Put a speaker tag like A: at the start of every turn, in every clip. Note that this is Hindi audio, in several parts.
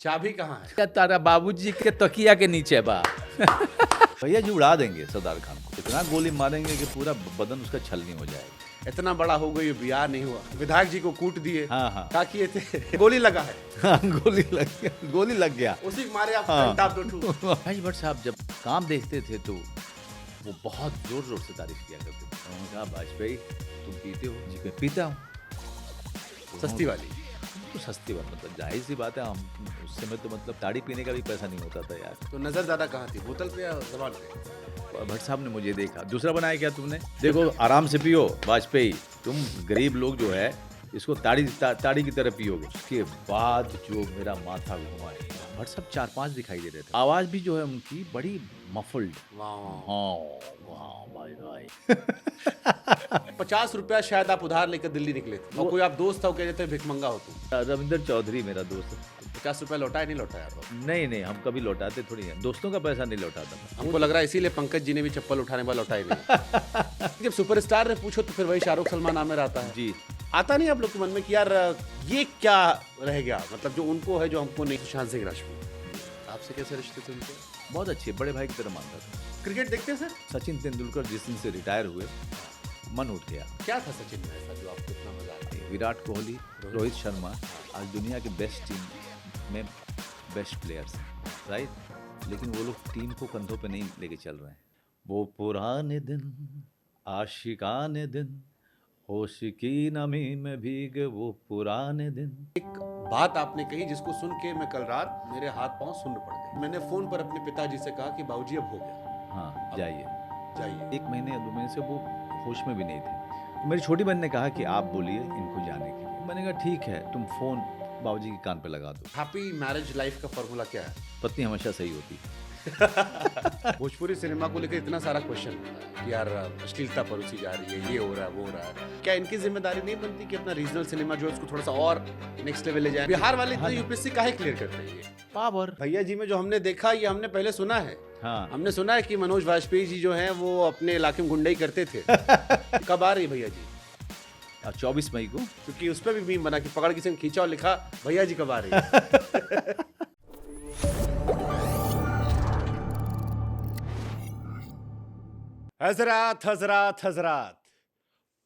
A: चाबी कहाँ है?
B: क्या तारा बाबूजी के तकिया के नीचे बा। भैया जी उड़ा देंगे सरदार खान को, इतना गोली मारेंगे कि पूरा बदन उसका छलनी हो जाएगा।
A: इतना बड़ा हो गई, बियाह नहीं हुआ, विधायक जी को कूट दिए।
B: हाँ हाँ
A: क्या किए थे? गोली लगा है,
B: हाँ, गोली लग गया, गोली लग गया।
A: उसी के मारे आप
B: हाँ।
A: टाप दो ठू।
B: भाई भट्ट साहब जब काम देखते थे तो वो बहुत जोर जोर से तारीफ किया करते थे। उन्होंने कहा वाजपेयी तुम पीते हो? जी मैं पीता हूँ।
A: सस्ती वाली।
B: तो सस्ती बात, मतलब जाहिर सी बात है, हम उस समय तो मतलब ताड़ी पीने का भी पैसा नहीं होता था यार।
A: तो नजर ज्यादा कहाँ थी, बोतल पे या जबान पे?
B: भट्ट साहब ने मुझे देखा, दूसरा बनाया क्या तुमने? देखो आराम से पियो वाजपेयी, तुम गरीब लोग जो है इसको ताड़ी की तरह पियोगे। उसके बाद जो मेरा माथा घुमा है, भट्ट साहब 4-5 दिखाई दे रहे थे। आवाज भी जो है उनकी बड़ी मफल्ड। हाँ भाई भाई।
A: 50 रुपया शायद आप उधार लेकर दिल्ली निकले थे, और कोई आप दोस्त था, वो कहते थे भिखमंगा हो तुम।
B: रविंदर चौधरी मेरा दोस्त है।
A: 50 रुपया लौटाया नहीं लौटाया आप?
B: नहीं हम कभी लौटाते थोड़ी हैं, दोस्तों का पैसा नहीं लौटाता मैं।
A: हमको लग रहा है इसीलिए पंकज जी ने भी चप्पल उठाने वाला लौटाई नहीं। जब सुपरस्टार ने पूछो तो फिर वही शाहरुख सलमान आमिर आता है
B: जी।
A: आता नहीं आप लोग के मन में कि यार ये क्या रह गया, मतलब जो उनको है जो हमको नहीं? सुशांत सिंह राजपूत, आपसे कैसे रिश्ते थे उनके?
B: बहुत अच्छे, बड़े भाई की तरह मानता था।
A: क्रिकेट देखते हैं सर?
B: सचिन तेंदुलकर जिस दिन से रिटायर हुए मन उठ गया।
A: क्या था सचिन में ऐसा जो आपको इतना मजा आया?
B: विराट कोहली, रोहित शर्मा आज दुनिया की बेस्ट टीम में बेस्ट प्लेयर्स हैं, राइट? लेकिन वो लोग टीम को कंधों पे नहीं लेके चल रहे हैं। वो पुराने दिन, आशिकाने दिन, होश की नमी में भीगे वो पुराने दिन।
A: एक बात आपने कही जिसको सुन के मैं कल रात मेरे हाथ पांव सुन्न पड़ गए। मैंने फोन पर अपने पिताजी से कहा कि बाबूजी अब हो गया,
B: हाँ जाइए।
A: जाइए।
B: 1 महीने या 2 महीने से वो होश में भी नहीं थे। तो मेरी छोटी बहन ने कहा कि आप बोलिए इनको जाने के लिए। मैंने कहा ठीक है, तुम फोन बाबूजी के कान पे लगा दो।
A: हैप्पी मैरिज लाइफ का फॉर्मूला क्या है?
B: पत्नी हमेशा सही होती है।
A: भोजपुरी सिनेमा को लेकर इतना सारा क्वेश्चन कि यार अश्लीलता परोसी जा रही है, ये हो रहा है, वो हो रहा है, क्या इनकी जिम्मेदारी नहीं बनती कि अपना रीजनल सिनेमा जो है उसको थोड़ा सा और नेक्स्ट लेवल ले जाए? बिहार वाले इतने यूपीएससी काहे क्लियर करते हैं? ये
B: पावर
A: भैया जी में जो हमने देखा, ये हमने पहले सुना है।
B: हाँ।
A: हमने सुना है कि मनोज वाजपेयी जी जो हैं वो अपने इलाके में गुंडाई करते थे। कब आ रही है भैया जी?
B: 24 मई को।
A: क्योंकि उस पर भी मीम बना कि पकड़ किसी ने खींचा और लिखा भैया जी कब आ रही है। हजरात हजरात हजरात,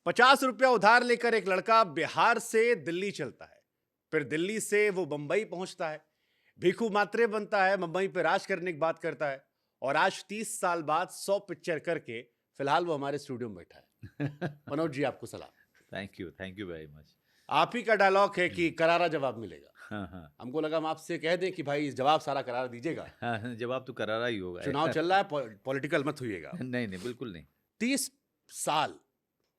A: 50 रुपया उधार लेकर एक लड़का बिहार से दिल्ली चलता है, फिर दिल्ली से वो मुंबई पहुंचता है, भीखू मात्रे बनता है, मुंबई पे राज करने की बात करता है, और आज 30 साल बाद 100 पिक्चर करके फिलहाल वो हमारे स्टूडियो में बैठा है। मनोज जी आपको सलाम।
B: Thank you very much.
A: आप ही का डायलॉग है कि करारा जवाब मिलेगा।
B: हाँ।
A: हमको लगा हम आपसे कह दें कि भाई जवाब सारा करारा दीजिएगा।
B: हाँ, जवाब तो करारा ही होगा।
A: चुनाव चल रहा है, पॉलिटिकल मत होइएगा।
B: नहीं बिल्कुल नहीं।
A: 30 साल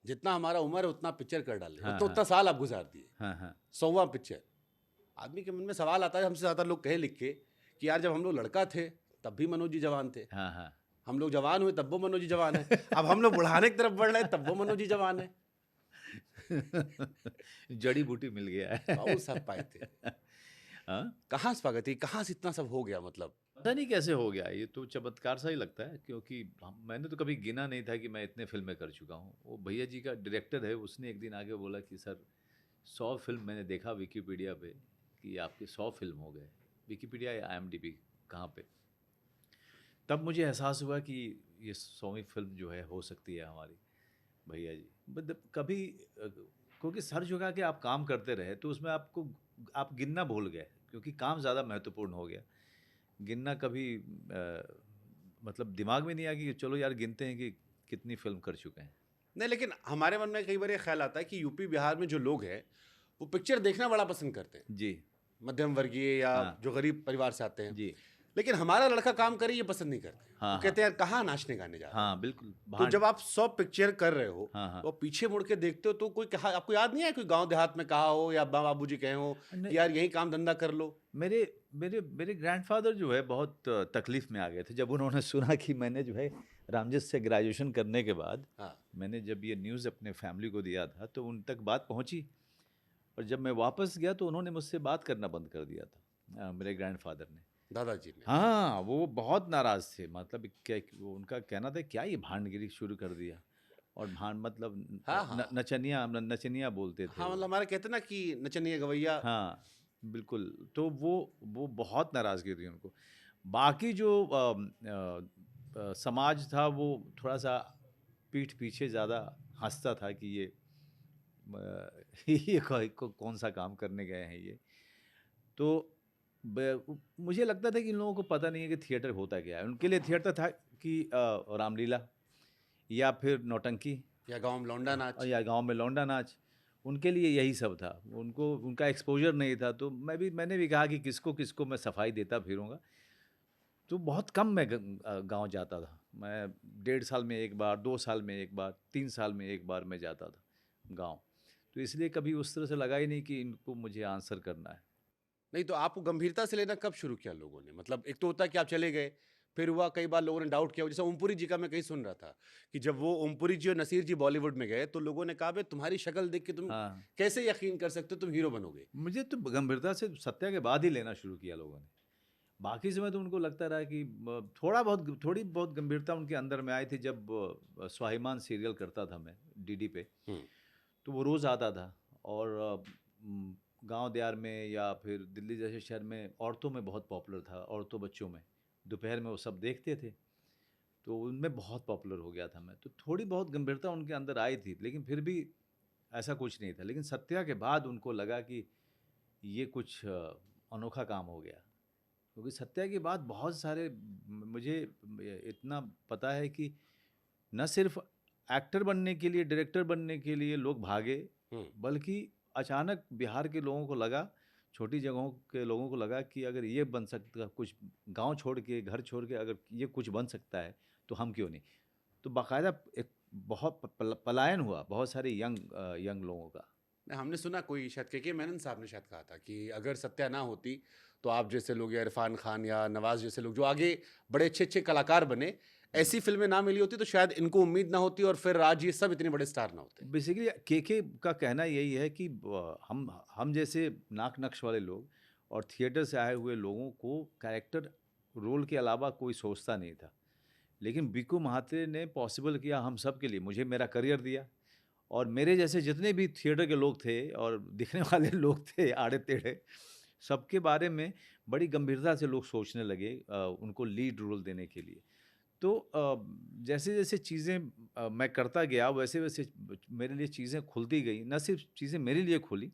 A: जितना हमारा उम्र है उतना पिक्चर कर डाले,
B: हाँ,
A: उतना साल आप गुजार दिए।
B: हाँ।
A: 100वां पिक्चर। आदमी के मन में सवाल आता है, हमसे ज्यादा लोग कहे लिख के कि यार जब हम लोग लड़का थे तब भी मनोज जी जवान थे,
B: हाँ।
A: हम लोग जवान हुए तब वो मनोज जी जवान है, अब हम लोग बुढ़ाने की तरफ बढ़ रहे हैं तब वो मनोज जी जवान है।
B: जड़ी बूटी मिल गया है।
A: बहुत सब पाए थे।
B: हाँ?
A: कहाँ से पागल थी, कहाँ से इतना सब हो गया? मतलब
B: पता नहीं कैसे हो गया, ये तो चमत्कार सा ही लगता है, क्योंकि मैंने तो कभी गिना नहीं था कि मैं इतने फिल्में कर चुका हूँ। वो भैया जी का डायरेक्टर है, उसने एक दिन आके बोला कि सर 100 फिल्म मैंने देखा विकीपीडिया पे कि आपके 100 फिल्म हो गए। विकीपीडिया या IMDb कहाँ पे? तब मुझे एहसास हुआ कि ये 100वीं फिल्म जो है हो सकती है हमारी। भैया जी मतलब कभी क्योंकि सर झुका के आप काम करते रहे तो उसमें आप गिनना भूल गए, क्योंकि काम ज़्यादा महत्वपूर्ण हो गया। गिनना कभी मतलब दिमाग में नहीं आ कि चलो यार गिनते हैं कि कितनी फिल्म कर चुके हैं।
A: नहीं, लेकिन हमारे मन में कई बार ये ख्याल आता है कि यूपी बिहार में जो लोग हैं वो पिक्चर देखना बड़ा पसंद करते हैं,
B: जी।
A: मध्यम वर्गीय या
B: हाँ।
A: जो गरीब परिवार से आते हैं।
B: जी।
A: लेकिन हमारा लड़का काम करे ये पसंद नहीं करते।
B: हाँ,
A: वो कहते हैं यार कहाँ नाचने गाने जा रहे हैं।
B: हाँ बिल्कुल।
A: तो जब आप 100 पिक्चर कर रहे हो
B: हाँ।
A: तो आप पीछे मुड़ के देखते हो तो कोई कहा, आपको याद नहीं है कोई गांव देहात में कहा हो या अब्बा बाबूजी कहे हो कि यार यही काम धंधा कर लो?
B: मेरे ग्रैंडफादर जो है बहुत तकलीफ में आ गए थे जब उन्होंने सुना कि मैंने जो है रामजित से ग्रेजुएशन करने के बाद मैंने जब ये न्यूज़ अपने फैमिली को दिया था तो उन तक बात पहुंची, और जब मैं वापस गया तो उन्होंने मुझसे बात करना बंद कर दिया था, मेरे ग्रैंडफादर ने,
A: दादाजी ने।
B: हाँ वो बहुत नाराज़ थे। मतलब क्या वो उनका कहना था क्या ये भांडगिरी शुरू कर दिया, और भांड मतलब
A: हाँ।
B: नचनिया बोलते थे।
A: हाँ, मतलब हमारे कहते ना कि नचनिया गवैया।
B: हाँ बिल्कुल। तो वो बहुत नाराज़गी थी उनको। बाकी जो समाज था वो थोड़ा-सा पीठ पीछे ज़्यादा हँसता था कि ये ये कौन-सा काम करने गए हैं ये। तो मुझे लगता था कि इन लोगों को पता नहीं है कि थिएटर होता क्या है। उनके लिए थिएटर था कि रामलीला या फिर नौटंकी
A: या गाँव में लौंडा नाच।
B: या गाँव में लौंडा नाच। उनके लिए यही सब था। उनको उनका एक्सपोज़र नहीं था, तो मैंने भी कहा कि किसको-किसको मैं सफाई देता फिरूँगा। तो बहुत कम मैं गाँव जाता था। मैं 1.5 साल में 1 बार, 2 साल में 1 बार, 3 साल में 1 बार मैं जाता था गाँव। तो इसलिए कभी उस तरह से लगा ही नहीं कि इनको मुझे आंसर करना है।
A: नहीं तो आपको गंभीरता से लेना कब शुरू किया लोगों ने? मतलब एक तो होता है कि आप चले गए, फिर हुआ कई बार लोगों ने डाउट किया, जैसे ओमपुरी जी का मैं कहीं सुन रहा था कि जब वो ओमपुरी जी और नसीर जी बॉलीवुड में गए, तो लोगों ने कहा बे तुम्हारी शक्ल देख के तुम
B: हाँ,
A: कैसे यकीन कर सकते हो तुम हीरो बनोगे?
B: मुझे तो गंभीरता से सत्या के बाद ही लेना शुरू किया लोगों ने। बाकी समय तो उनको लगता रहा कि थोड़ी बहुत गंभीरता उनके अंदर में आई थी जब स्वाभिमान सीरियल करता था मैं डीडी पे।
A: हुँ।
B: तो वो रोज़ आता था और गाँव देहात में या फिर दिल्ली जैसे शहर में औरतों में बहुत पॉपुलर था, औरतों बच्चों में। दोपहर में वो सब देखते थे, तो उनमें बहुत पॉपुलर हो गया था मैं। तो थोड़ी बहुत गंभीरता उनके अंदर आई थी, लेकिन फिर भी ऐसा कुछ नहीं था। लेकिन सत्या के बाद उनको लगा कि ये कुछ अनोखा काम हो गया। क्योंकि सत्या के बाद बहुत सारे मुझे इतना पता है कि न सिर्फ एक्टर बनने के लिए, डायरेक्टर बनने के लिए लोग भागे,
A: हुँ।
B: बल्कि अचानक बिहार के लोगों को लगा, छोटी जगहों के लोगों को लगा कि अगर ये बन सकता कुछ, गाँव छोड़ के, घर छोड़ के अगर ये कुछ बन सकता है, तो हम क्यों नहीं? तो बाकायदा एक बहुत पलायन हुआ बहुत सारे यंग लोगों का।
A: नहीं, हमने सुना कोई शायद के मेनन साहब ने शायद कहा था कि अगर सत्या ना होती, तो आप जैसे लोग या इरफान खान या नवाज़ जैसे लोग जो आगे बड़े अच्छे-अच्छे कलाकार बने,
B: हुँ।
A: ऐसी फ़िल्में ना मिली होती तो शायद इनको उम्मीद ना होती और फिर आज ये सब इतने बड़े स्टार ना होते।
B: बेसिकली केके का कहना यही है कि हम जैसे नाक नक्श वाले लोग और थिएटर से आए हुए लोगों को कैरेक्टर रोल के अलावा कोई सोचता नहीं था। लेकिन बीकू महात्रे ने पॉसिबल किया हम सब के लिए, मुझे मेरा करियर दिया और मेरे जैसे जितने भी थिएटर के लोग थे और दिखने वाले लोग थे आड़े-टेढ़े, सबके बारे में बड़ी गंभीरता से लोग सोचने लगे उनको लीड रोल देने के लिए। तो जैसे-जैसे चीज़ें मैं करता गया वैसे-वैसे मेरे लिए चीज़ें खुलती गई। ना सिर्फ़ चीज़ें मेरे लिए खुली,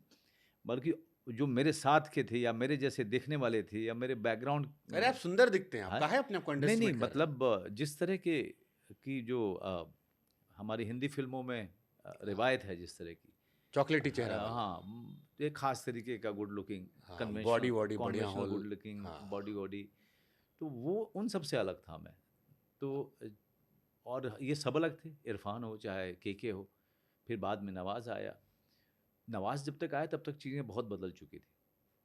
B: बल्कि जो मेरे साथ के थे या मेरे जैसे देखने वाले थे या मेरे बैकग्राउंड
A: अरे, आप सुंदर दिखते हैं, आप
B: हाँ,
A: काहे अपने आप को
B: नहीं, नहीं
A: अंडरएस्टिमेट कर रहे हैं?
B: मतलब जिस तरह के की जो हमारी हिंदी फ़िल्मों में रिवायत है जिस तरह की
A: चॉकलेटी चेहरा वाला।
B: हाँ, एक ख़ास तरीके का गुड लुकिंग,
A: हाँ,
B: कन्वेंशनल
A: बॉडी-वॉडी बढ़िया
B: कन्वेंशनल
A: होल।
B: गुड लुकिंग,
A: हाँ।
B: बॉडी-वॉडी, तो वो उन सब से अलग था मैं। तो और ये सब अलग थे, इरफ़ान हो चाहे केके हो, फिर बाद में नवाज़ आया। नवाज़ जब तक आया तब तक चीज़ें बहुत बदल चुकी थी।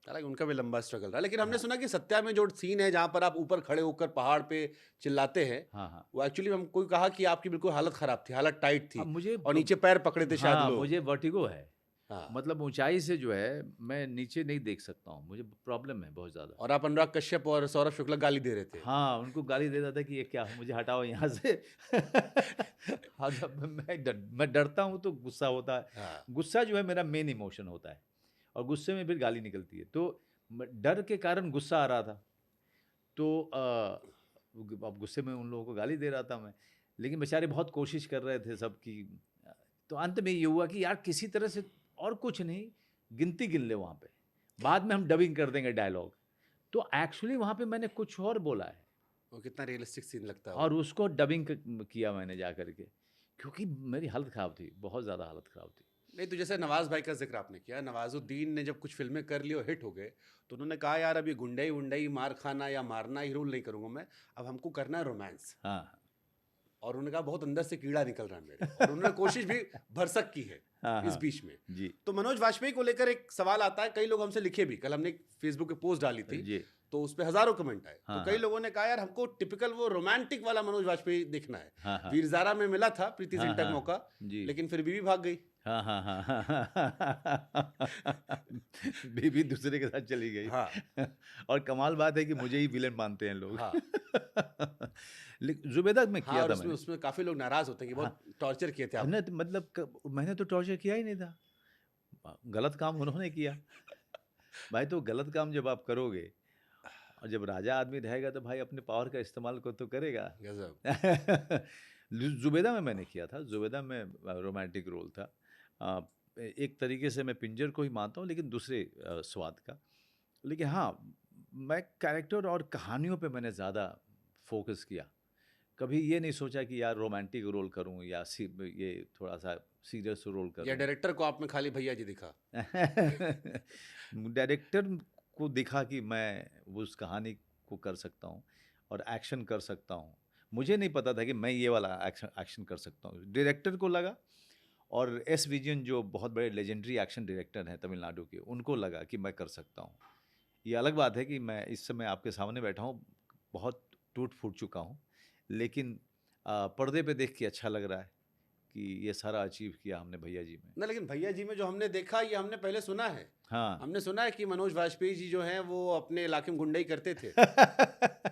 A: हालाँकि उनका भी लंबा स्ट्रगल रहा। लेकिन हमने
B: हाँ,
A: सुना कि सत्या में जो सीन है जहाँ पर आप ऊपर खड़े होकर पहाड़ पे चिल्लाते हैं,
B: हाँ, हाँ।
A: वो एक्चुअली हमको कहा कि आपकी बिल्कुल हालत खराब थी, हालत टाइट
B: अब
A: थी
B: मुझे
A: और नीचे पैर पकड़े थे शायद
B: हाँ,
A: लोग।
B: मुझे वर्टिगो है।
A: हाँ,
B: मतलब ऊँचाई से जो है मैं नीचे नहीं देख सकता हूँ, मुझे प्रॉब्लम है बहुत ज़्यादा।
A: और आप अनुराग कश्यप और सौरभ शुक्ला गाली दे रहे थे।
B: हाँ, उनको गाली देता था कि ये क्या है, मुझे हटाओ यहाँ से। हाँ, जब मैं डरता हूँ तो गुस्सा होता है।
A: हाँ,
B: गुस्सा जो है मेरा मेन इमोशन होता है और गुस्से में फिर गाली निकलती है। तो डर के कारण गुस्सा आ रहा था। तो अब गुस्से में उन लोगों को गाली दे रहा था मैं। लेकिन बेचारे बहुत कोशिश कर रहे थे सब कि तो अंत में ये हुआ कि यार किसी तरह से और कुछ नहीं, गिनती गिन ले वहाँ पे। बाद में हम डबिंग कर देंगे डायलॉग। तो एक्चुअली वहाँ पे मैंने कुछ और बोला है
A: वो कितना रियलिस्टिक सीन लगता है
B: और
A: वो।
B: उसको डबिंग किया मैंने जा कर के। क्योंकि मेरी हालत ख़राब थी, बहुत ज़्यादा हालत ख़राब थी।
A: नहीं तो जैसे नवाज़ भाई का ज़िक्र आपने किया, नवाज़ुद्दीन ने जब कुछ फ़िल्में कर ली और हिट हो गए, तो उन्होंने कहा यार अब ये गुंडई-वुंडई, मार खाना या मारना ये रोल नहीं करूँगा मैं, अब हमको करना है रोमांस।
B: हाँ,
A: और उन्होंने कहा बहुत अंदर से कीड़ा निकल रहा है मेरे और उन्होंने कोशिश भी भरसक की है
B: हाँ,
A: इस
B: हाँ।
A: बीच में।
B: जी,
A: तो मनोज वाजपेयी को लेकर एक सवाल आता है, कई लोग हमसे लिखे भी, कल हमने एक फेसबुक पे पोस्ट डाली थी,
B: जी।
A: तो उस पे हज़ारों कमेंट आए। तो
B: हाँ,
A: कई
B: हाँ।
A: लोगों ने कहा यार हमको टिपिकल वो रोमांटिक वाला मनोज वाजपेयी देखना है।
B: हाँ, हाँ।
A: वीर ज़ारा में मिला था प्रीति
B: हाँ,
A: जिंटा का
B: हाँ।
A: मौका,
B: जी।
A: लेकिन फिर बीवी भाग गई।
B: हाँ, हाँ, हाँ, हाँ। बीवी दूसरे के साथ चली गई।
A: हाँ,
B: और कमाल बात है कि मुझे ही विलेन मानते हैं लोग।
A: हाँ,
B: लेकिन ज़ुबैदा में
A: हाँ
B: किया
A: और
B: था
A: उसमें
B: मैंने।
A: उसमें काफ़ी लोग नाराज़ होते हैं कि
B: हाँ,
A: बहुत टॉर्चर किए थे
B: नहीं
A: आपको।
B: तो मतलब मैंने तो टॉर्चर किया ही नहीं था। गलत काम उन्होंने किया। भाई तो गलत काम जब आप करोगे और जब राजा आदमी रहेगा तो भाई अपने पावर का इस्तेमाल को तो करेगा।
A: गजब।
B: जुबेदा में मैंने किया था, जुबेदा में रोमांटिक रोल था। अ, एक तरीके से मैं पिंजर को ही मानता हूँ लेकिन दूसरे स्वाद का। लेकिन हाँ, मैं कैरेक्टर और कहानियों पे मैंने ज़्यादा फोकस किया। कभी ये नहीं सोचा कि यार रोमांटिक रोल करूँ या ये थोड़ा सा सीरियस रोल
A: या
B: करूँ।
A: डायरेक्टर को आप में खाली भैया जी दिखा?
B: डायरेक्टर को दिखा कि मैं उस कहानी को कर सकता हूँ और एक्शन कर सकता हूँ। मुझे नहीं पता था कि मैं ये वाला एक्शन एक्शन कर सकता हूँ। डायरेक्टर को लगा और एस विजयन जो बहुत बड़े लेजेंडरी एक्शन डायरेक्टर हैं तमिलनाडु के, उनको लगा कि मैं कर सकता हूँ। ये अलग बात है कि मैं इस समय आपके सामने बैठा हूँ, बहुत टूट-फूट चुका हूँ। लेकिन पर्दे पे देख के अच्छा लग रहा है कि ये सारा अचीव किया हमने भैया जी में।
A: ना, लेकिन भैया जी में जो हमने देखा ये हमने पहले सुना है।
B: हाँ।
A: हमने सुना है कि मनोज वाजपेयी जी जो हैं वो अपने इलाके में गुंडई करते थे।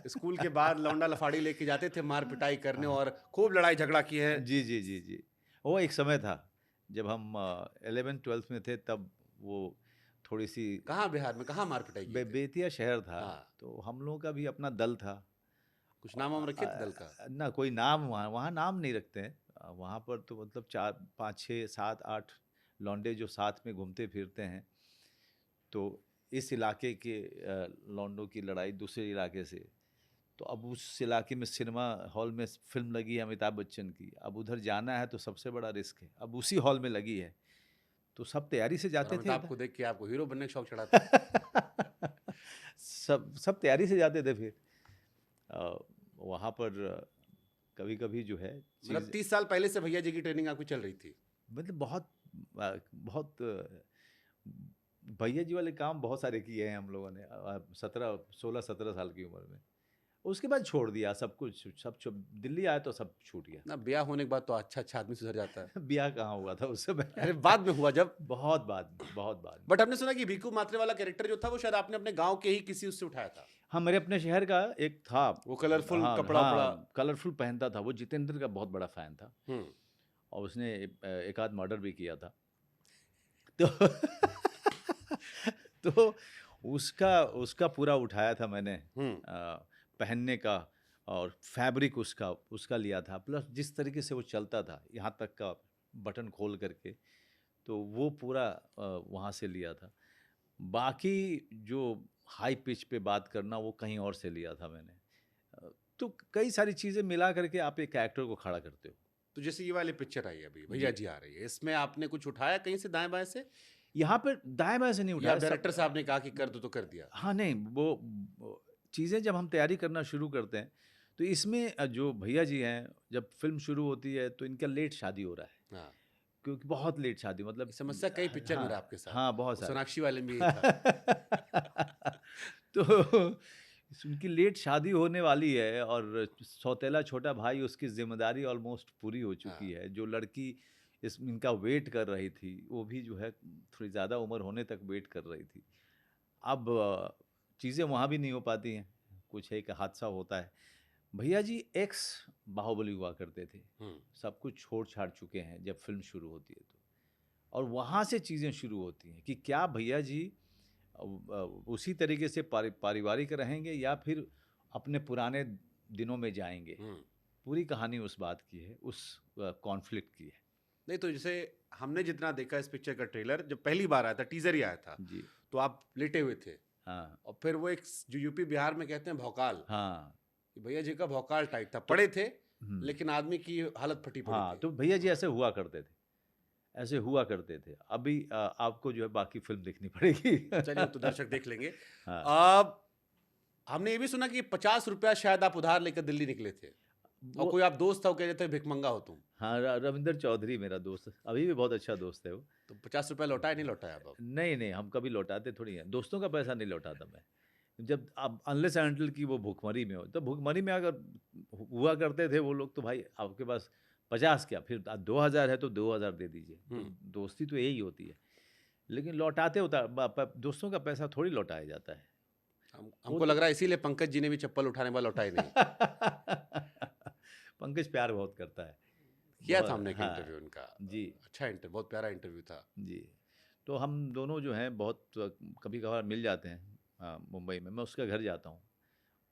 A: स्कूल के बाद लौंडा लफाड़ी लेके जाते थे मार पिटाई करने और खूब लड़ाई झगड़ा किए हैं।
B: जी, जी, जी, जी। वो एक समय था जब हम 11th-12th में थे, तब वो थोड़ी-सी
A: कहाँ बिहार में कहाँ मार पिटाई किए थे?
B: बेतिया शहर था,
A: हाँ,
B: तो हम लोगों का भी अपना दल था।
A: कुछ नाम वाम रखे थे दल का?
B: ना कोई नाम, वहाँ वहाँ नाम नहीं रखते हैं। वहाँ पर तो मतलब 4 5 6 7 8 लौंडे जो साथ में घूमते फिरते हैं। तो इस इलाके के लौंडों की लड़ाई दूसरे इलाके से। तो अब उस इलाके में सिनेमा हॉल में फ़िल्म लगी है अमिताभ बच्चन की। अब उधर जाना है तो सबसे बड़ा रिस्क है। अब उसी हॉल में लगी है, तो सब तैयारी से
A: और
B: जाते थे
A: अमिताभ
B: इधर।
A: को देख के आपको हीरो बनने का शौक चढ़ा था?
B: सब तैयारी से जाते थे फिर। अ, वहाँ पर कभी-कभी जो है
A: मतलब
B: चीज़
A: 30 साल पहले से भैया जी की ट्रेनिंग आपकी चल रही थी?
B: मतलब बहुत भैया जी वाले काम बहुत सारे किए हैं हम लोगों ने 16-17 साल की उम्र में। उसके बाद छोड़ दिया सब कुछ, सब छो दिल्ली आया तो सब छूट गया।
A: ना, ब्याह होने के बाद तो अच्छा-अच्छा आदमी सुधर जाता है।
B: ब्याह कहाँ हुआ था उस समय।
A: अरे बाद में हुआ जब।
B: बहुत बाद में, बहुत बाद में।
A: बट हमने सुना कि भीखू मात्रे वाला कैरेक्टर जो था वो शायद आपने अपने गाँव के ही किसी उससे उठाया था।
B: हाँ, मेरे अपने शहर का एक था।
A: वो कलरफुल
B: हाँ,
A: कपड़ा-वपड़ा।
B: हाँ, कलरफुल पहनता था। वो जितेंद्र का बहुत बड़ा फ़ैन था
A: हुँ।
B: और उसने एक आध मर्डर भी किया था। तो तो उसका उसका पूरा उठाया था मैंने,
A: हुँ।
B: पहनने का और फैब्रिक उसका उसका लिया था। प्लस जिस तरीके से वो चलता था, यहाँ तक का बटन खोल करके, तो वो पूरा वहाँ से लिया था। बाकी जो हाई पिच पे बात करना वो कहीं और से लिया था मैंने। तो कई सारी चीज़ें मिला करके आप एक एक्टर को खड़ा करते हो।
A: तो जैसे ये वाली पिक्चर आई अभी भैया
B: जी।
A: जी आ रही है, इसमें आपने कुछ उठाया कहीं से दाएँ-बाएँ से?
B: यहाँ पे दाएँ-बाएँ से नहीं
A: या
B: उठाया
A: डायरेक्टर साहब ने कहा कि कर दो तो कर दिया?
B: हाँ, नहीं वो चीज़ें जब हम तैयारी करना शुरू करते हैं, तो इसमें जो भैया जी हैं, जब फ़िल्म शुरू होती है तो इनका लेट शादी हो रहा है।
A: हाँ,
B: क्योंकि बहुत लेट शादी
A: ये
B: मतलब
A: समस्या कई पिक्चर में रहा
B: हाँ,
A: आपके साथ।
B: हाँ, बहुत
A: वो
B: सारे।
A: सोनाक्षी वाले में भी यही था।
B: तो उनकी लेट शादी होने वाली है और सौतेला छोटा भाई उसकी ज़िम्मेदारी ऑलमोस्ट पूरी हो चुकी
A: हाँ,
B: है। जो लड़की इनका वेट कर रही थी, वो भी जो है थोड़ी ज़्यादा उम्र होने तक वेट कर रही थी। अब चीज़ें वहाँ भी नहीं हो पाती हैं, कुछ एक हादसा होता है। भैया जी एक्स बाहुबली हुआ करते थे,
A: हुँ।
B: सब कुछ छोड़-छाड़ चुके हैं जब फ़िल्म शुरू होती है तो। और वहाँ से चीज़ें शुरू होती हैं कि क्या भैया जी उसी तरीके से पारिवारिक रहेंगे या फिर अपने पुराने दिनों में जाएँगे।
A: हुँ।
B: पूरी कहानी उस बात की है, उस कॉन्फ्लिक्ट की है।
A: नहीं, तो जैसे हमने जितना देखा इस पिक्चर का ट्रेलर जब पहली बार आया था, टीज़र ही आया था,
B: जी,
A: तो आप लेटे हुए थे
B: हाँ,
A: और फिर वो एक जो यूपी बिहार में कहते हैं भौकाल,
B: हाँ।
A: कि भैया जी का भौकाल टाइप था।
B: तो
A: पड़े थे,
B: हुँ,
A: लेकिन आदमी की हालत फटी पड़ी
B: हाँ,
A: थी।
B: तो भैया जी
A: हाँ,
B: ऐसे हुआ करते थे। ऐसे हुआ करते थे। अभी आपको जो है बाकी फ़िल्म देखनी पड़ेगी।
A: चलिए वो तो दर्शक देख लेंगे।
B: हाँ,
A: अब हमने ये भी सुना कि ₹50 शायद आप उधार लेकर दिल्ली निकले थे और
B: वो
A: कोई आप दोस्त था वो कह रहे थे भिखमंगा हो तुम।
B: हाँ, रविंदर चौधरी मेरा दोस्त, अभी भी बहुत अच्छा दोस्त है वो।
A: तो ₹50 लौटाए नहीं लौटाया अब?
B: नहीं, नहीं, हम कभी लौटाते थोड़ी हैं, दोस्तों का पैसा नहीं लौटाता मैं। जब अब अनलेस एंड अनटिल कि वो भुखमरी में हो, तो भुखमरी में अगर हुआ करते थे वो लोग तो भाई आपके पास 50 क्या फिर 2000 है तो 2000 दे दीजिए। तो
A: हुँ।
B: दोस्ती तो यही होती है। लेकिन लौटाते उता ब प दोस्तों का पैसा थोड़ी लौटाया जाता है। वो
A: हमको
B: तो
A: लग रहा है इसीलिए पंकज जी ने भी चप्पल उठाने के बाद लौटाए नहीं।
B: पंकज प्यार बहुत करता है।
A: किया था
B: बहुत
A: हमने एक
B: हाँ,
A: इंटरव्यू उनका।
B: जी,
A: अच्छा बहुत प्यारा इंटरव्यू था।
B: जी। तो हम दोनों जो हैं बहुत कभी कभार मिल जाते हैं मुंबई में। मैं उसका घर जाता हूँ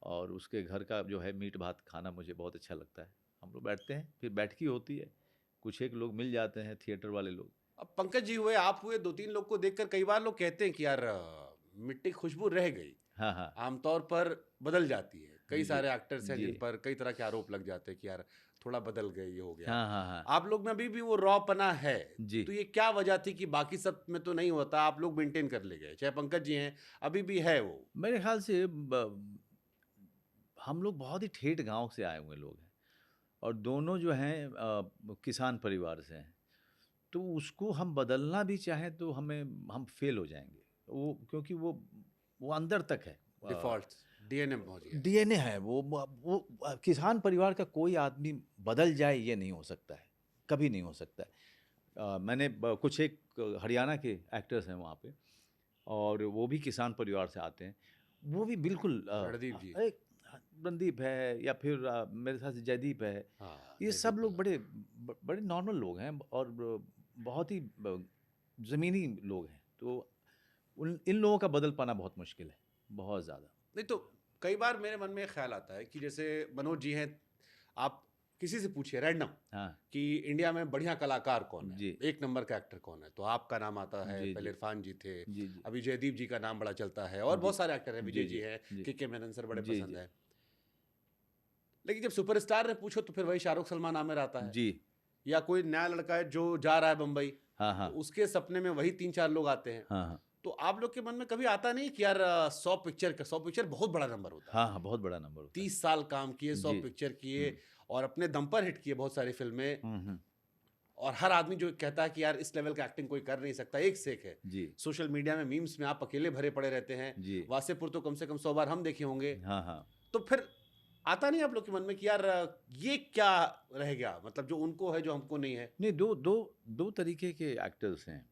B: और उसके घर का जो है मीट भात खाना मुझे बहुत अच्छा लगता है। हम लोग बैठते हैं, फिर बैठकी होती है, कुछ एक लोग मिल जाते हैं थिएटर वाले लोग।
A: अब पंकज जी हुए, आप हुए, 2-3 लोग को देखकर कई बार लोग कहते हैं कि यार मिट्टी की खुशबू रह गई।
B: हाँ, हाँ।
A: आमतौर पर बदल जाती है। कई
B: जी,
A: सारे एक्टर्स हैं
B: जी।
A: जिन पर कई तरह के आरोप लग जाते हैं कि यार थोड़ा बदल गए, ये हो गया।
B: हाँ, हाँ, हाँ।
A: आप लोग में अभी भी वो रॉपना है।
B: जी।
A: तो ये क्या वजह थी कि बाकी सब में तो नहीं होता, आप लोग मेंटेन कर ले गए? चाहे पंकज जी हैं, अभी भी है वो।
B: मेरे ख़्याल से हम लोग बहुत ही ठेठ गाँव से आए हुए लोग हैं और दोनों जो हैं किसान परिवार से हैं। तो उसको हम बदलना भी चाहें तो हम फ़ेल हो जाएँगे। वो क्योंकि वो अंदर तक है।
A: डिफ़ॉल्ट डीएनए में पहुँच गया।
B: डीएनए है वो किसान परिवार का कोई आदमी बदल जाए ये नहीं हो सकता है, कभी नहीं हो सकता है। मैंने कुछ एक हरियाणा के एक्टर्स हैं वहाँ पे और वो भी किसान परिवार से आते हैं। वो भी बिल्कुल
A: रणदीप जी।
B: एक रणदीप है या फिर मेरे ख्याल से जयदीप है।
A: हाँ,
B: ये सब
A: जयदीप
B: लोग
A: मल्लार।
B: बड़े नॉर्मल लोग हैं और बहुत ही ज़मीनी लोग हैं। तो उन इन लोगों का बदल पाना बहुत मुश्किल है, बहुत ज़्यादा।
A: नहीं तो कई बार मेरे मन में ख़्याल आता है कि जैसे मनोज जी हैं, आप किसी से पूछिए रैंडम
B: हाँ,
A: कि इंडिया में बढ़िया कलाकार कौन है,
B: जी।
A: एक नंबर का एक्टर कौन है, तो आपका नाम आता है।
B: जी,
A: पहले
B: जी।
A: इरफान जी थे,
B: जी, जी।
A: अभी जयदीप जी का नाम बड़ा चलता है और
B: जी।
A: बहुत सारे एक्टर हैं, विजय
B: जी,
A: जी
B: जी।
A: हैं,
B: जी।
A: के मेनन सर बड़े
B: जी,
A: पसंद
B: जी।
A: हैं। लेकिन जब सुपरस्टार ने पूछो तो फिर वही शाहरुख सलमान आमिर आता है,
B: जी।
A: या कोई नया लड़का है जो जा रहा है बम्बई,
B: हाँ,
A: तो
B: हाँ।
A: उसके सपने में वही 3-4 लोग आते हैं।
B: हाँ, हाँ।
A: तो आप लोग के मन में कभी आता नहीं कि यार 100 पिक्चर बहुत बड़ा नंबर होता है।
B: हाँ, हाँ, बहुत बड़ा नंबर होता है।
A: 30 साल काम किए, 100
B: जी।
A: पिक्चर किए
B: हुँ।
A: और अपने दम पर हिट किए बहुत सारी फिल्में।
B: हुँ, हुँ।
A: और हर आदमी जो कहता है कि यार इस लेवल का एक्टिंग कोई कर नहीं सकता, एक से एक है।
B: जी।
A: सोशल मीडिया में मीम्स में आप अकेले भरे पड़े रहते हैं।
B: जी।
A: वासेपुर तो कम से कम 100 बार हम देखे होंगे।
B: हाँ, हाँ।
A: तो फिर आता नहीं आप लोग के मन में कि यार ये क्या रह गया, मतलब जो उनको है जो हमको नहीं है?
B: नहीं, 2 तरीके के एक्टर्स हैं।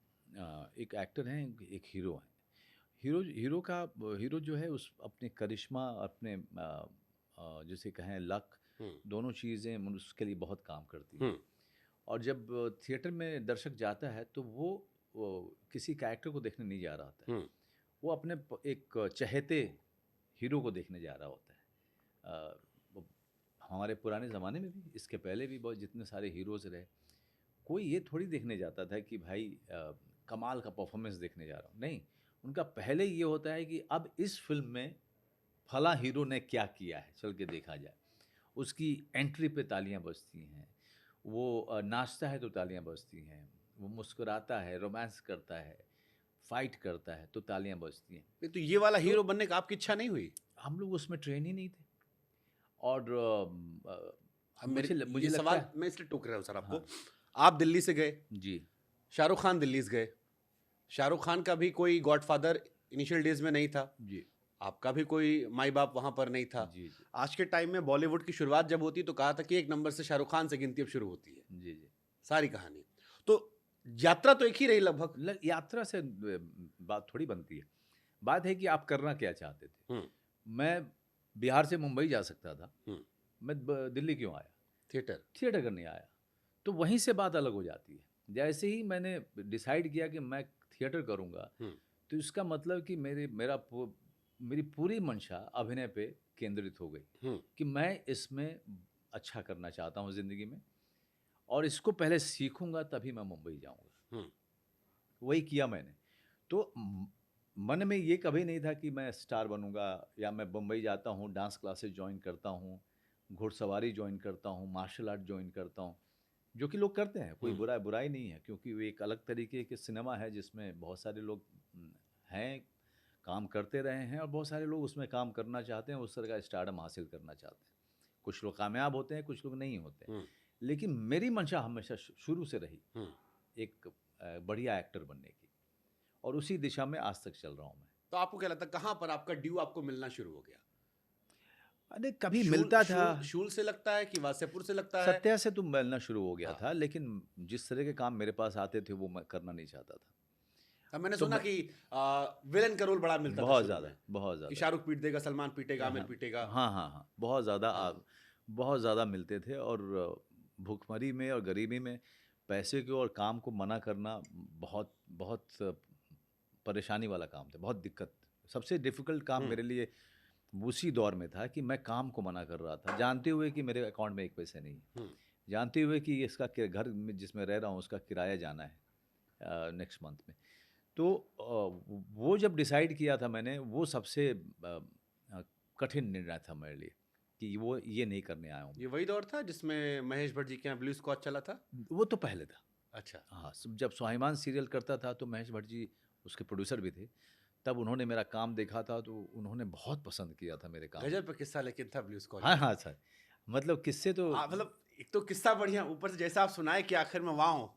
B: एक एक्टर हैं, एक हीरो हैं। हीरो जो है उस अपने करिश्मा, अपने जिसे कहें लक,
A: हम्म।
B: दोनों चीज़ें उसके लिए बहुत काम करती हैं।
A: हम्म।
B: और जब थिएटर में दर्शक जाता है तो वो किसी कैरेक्टर को देखने नहीं जा रहा होता है।
A: हम्म।
B: वो अपने एक चहेते हीरो को देखने जा रहा होता है। वो हमारे पुराने ज़माने में भी, इसके पहले भी बहुत जितने सारे हीरोज़ रहे, कोई ये थोड़ी देखने जाता था कि भाई कमाल का परफॉर्मेंस देखने जा रहा हूँ। नहीं, उनका पहले ये होता है कि अब इस फ़िल्म में फलाँ हीरो ने क्या किया है, चल के देखा जाए। उसकी एंट्री पे तालियाँ बजती हैं, वो नाचता है तो तालियाँ बजती हैं, वो मुस्कुराता है, रोमांस करता है, फाइट करता है तो तालियाँ बजती हैं।
A: नहीं तो ये वाला
B: तो
A: हीरो बनने का आपकी इच्छा नहीं हुई?
B: हम लोग उसमें ट्रेन ही नहीं थे और
A: अब
B: मुझे
A: मेरे
B: मुझे
A: ये
B: लगता
A: सवाल
B: है।
A: मैं इसलिए टोक रहा हूँ सर आपको।
B: हाँ,
A: आप दिल्ली से गए,
B: जी,
A: शाहरुख खान दिल्ली से गए। शाहरुख खान का भी कोई गॉडफादर इनिशियल डेज में नहीं था,
B: जी,
A: आपका भी कोई माई बाप वहां पर नहीं था।
B: जी, जी,
A: आज के टाइम में बॉलीवुड की शुरुआत जब होती तो कहा था कि एक नंबर से शाहरुख खान से गिनती अब शुरू होती है,
B: जी, जी।
A: सारी कहानी। तो यात्रा तो एक ही रही लगभग।
B: यात्रा से बात थोड़ी बनती है। बात है कि आप करना क्या चाहते थे।
A: हम्म।
B: मैं बिहार से मुंबई जा सकता था,
A: हम्म।
B: मैं दिल्ली क्यों आया?
A: थिएटर।
B: थिएटर करने आया। तो वहीं से बात अलग हो जाती है। जैसे ही मैंने डिसाइड किया कि मैं थिएटर करूँगा,
A: हम्म।
B: तो इसका मतलब कि मेरी पूरी मंशा अभिनय पे केंद्रित हो गई
A: हम्म।
B: कि मैं इसमें अच्छा करना चाहता हूँ ज़िंदगी में और इसको पहले सीखूँगा तभी मैं मुंबई जाऊँगा।
A: हम्म।
B: वही किया मैंने। तो मन में ये कभी नहीं था कि मैं स्टार बनूँगा या मैं बम्बई जाता हूँ, डांस क्लासेस जॉइन करता हूँ, घुड़सवारी जॉइन करता हूँ, मार्शल आर्ट जॉइन करता हूँ, जो कि लोग करते हैं, कोई
A: हम्म।
B: बुराई नहीं है क्योंकि वो एक अलग तरीके के सिनेमा है जिसमें बहुत सारे लोग हैं, काम करते रहे हैं और बहुत सारे लोग उसमें काम करना चाहते हैं, उस तरह का स्टारडम हासिल करना चाहते हैं। कुछ लोग कामयाब होते हैं, कुछ लोग नहीं होते हैं।
A: हम्म।
B: लेकिन मेरी मंशा हमेशा शुरू से रही
A: हम्म।
B: एक बढ़िया एक्टर बनने की और उसी दिशा में आज तक चल रहा हूँ मैं।
A: तो आपको क्या लगता है कहाँ पर आपका ड्यू आपको मिलना शुरू हो गया?
B: अरे कभी
A: शूल
B: मिलता था,
A: शूल शूल से लगता है कि वासेपुर से लगता है?
B: सत्या से तो मिलना शुरू हो गया
A: हाँ।
B: था, लेकिन जिस तरह के काम मेरे पास आते थे वो मैं करना नहीं चाहता था।
A: अब मैंने
B: तो
A: सुना कि विलेन का रोल बड़ा मिलता था
B: बहुत
A: शुरू
B: ज़्यादा,
A: में,
B: बहुत
A: कि
B: ज़्यादा।
A: शाहरुख पीट देगा, सलमान पीटेगा, आमिर
B: हाँ,
A: पीटेगा।
B: हाँ, हाँ, हाँ,
A: हाँ।
B: बहुत ज़्यादा मिलते थे और भुखमरी में और गरीबी में पैसे को और काम को मना करना बहुत बहुत परेशानी वाला काम था, बहुत दिक्कत। सबसे डिफ़िकल्ट काम मेरे लिए उसी दौर में था कि मैं काम को मना कर रहा था, जानते हुए कि मेरे अकाउंट में 1 पैसे नहीं है, जानते हुए कि इसका घर में जिसमें रह रहा हूँ उसका किराया जाना है नेक्स्ट मंथ में। तो वो जब डिसाइड किया था मैंने, वो सबसे कठिन निर्णय था मेरे लिए कि वो ये नहीं करने आया हूँ।
A: ये वही दौर था जिसमें महेश भट्ट जी के यहाँ ब्लू स्कॉच चला था?
B: वो तो पहले था।
A: अच्छा।
B: हाँ, जब स्वाभिमान सीरियल करता था तो महेश भट्ट जी उसके प्रोड्यूसर भी थे। तब उन्होंने मेरा काम देखा था तो उन्होंने बहुत पसंद किया था मेरे काम।
A: गजब का किस्सा लेकिन था ब्लू स्कॉच
B: हाँ,
A: में।
B: हाँ सर। मतलब किस्से तो
A: मतलब एक तो किस्सा बढ़िया, ऊपर से जैसा आप सुनाए कि आखिर में वहाँ हूँ।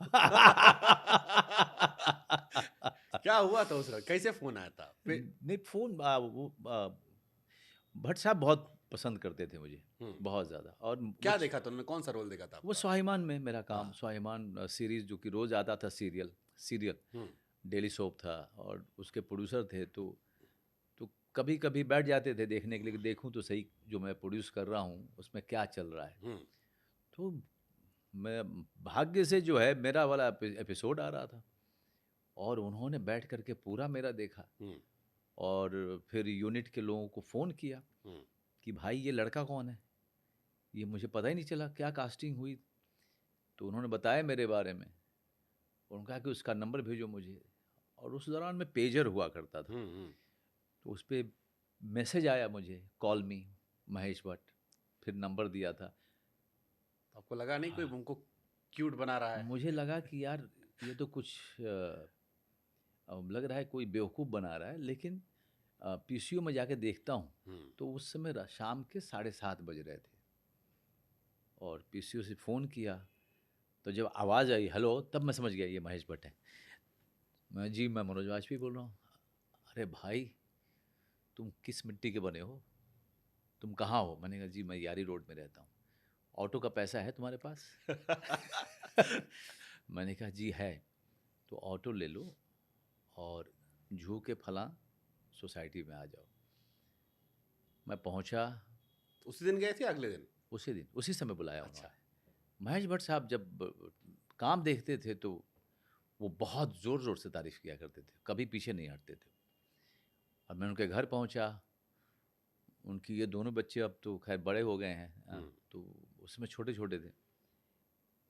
A: क्या हुआ था उस वक़्त? कैसे फ़ोन आया था?
B: नहीं फ़ोन भट्ट साहब बहुत पसंद करते थे मुझे, बहुत ज़्यादा। और
A: क्या देखा था उन्होंने? कौन-सा रोल देखा था
B: वो
A: आपका?
B: स्वाभिमान में मेरा काम,
A: हाँ।
B: स्वाभिमान सीरीज़ जो कि रोज़ आता था सीरियल डेली सोप था और उसके प्रोड्यूसर थे। तो कभी-कभी बैठ जाते थे देखने के लिए कि देखूँ तो सही जो मैं प्रोड्यूस कर रहा हूँ उसमें क्या चल रहा है। तो मैं भाग्य से जो है मेरा वाला एपिसोड आ रहा था और उन्होंने बैठ कर के पूरा मेरा देखा और फिर यूनिट के लोगों को फ़ोन किया कि भाई ये लड़का कौन है? ये मुझे पता ही नहीं चला, क्या कास्टिंग हुई? तो उन्होंने बताया मेरे बारे में। उन्होंने कहा कि उसका नंबर भेजो मुझे। और उस दौरान में पेजर हुआ करता था। तो उस पे मैसेज आया मुझे, कॉल मी महेश भट्ट, फिर नंबर दिया था।
A: आपको लगा नहीं कोई
B: हाँ,
A: उनको क्यूट बना रहा है?
B: मुझे लगा कि यार ये तो कुछ लग रहा है कोई बेवकूफ़ बना रहा है। लेकिन पीसीओ में जाके देखता हूँ तो उस समय शाम के 7:30 बज रहे थे और पीसीओ से फ़ोन किया तो जब आवाज़ आई हेलो, तब मैं समझ गया ये महेश भट्ट है। मैं मनोज वाजपेयी बोल रहा हूँ। अरे भाई, तुम किस मिट्टी के बने हो? तुम कहाँ हो? मैंने कहा जी मैं यारी रोड में रहता हूँ। ऑटो का पैसा है तुम्हारे पास? मैंने कहा जी है। तो ऑटो ले लो और जू के फलां सोसाइटी में आ जाओ। मैं पहुंचा
A: उसी दिन गए थे या अगले दिन?
B: उसी दिन, उसी समय बुलाया
A: अच्छा।
B: उन्होंने। महेश भट्ट साहब जब काम देखते थे तो वो बहुत ज़ोर ज़ोर से तारीफ़ किया करते थे, कभी पीछे नहीं हटते थे। और मैं उनके घर पहुंचा, उनकी ये दोनों बच्चे अब तो खैर बड़े हो गए हैं, तो उसमें छोटे छोटे थे।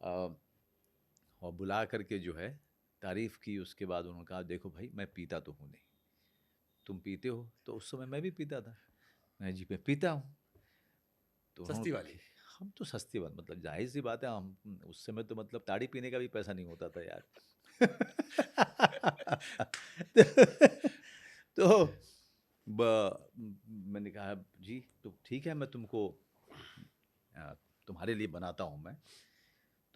B: और बुला करके जो है तारीफ़ की। उसके बाद उन्होंने कहा देखो भाई मैं पीता तो हूँ नहीं, तुम पीते हो? तो उस समय मैं भी पीता था। मैं जी मैं पीता हूँ। तो
A: सस्ती
B: उन्होंने
A: वाली?
B: हम तो सस्ती बात, मतलब जाहिर सी बात है, हम उस समय तो मतलब ताड़ी पीने का भी पैसा नहीं होता था यार। तो मैंने कहा जी तो ठीक है, मैं तुमको तुम्हारे लिए बनाता हूँ मैं।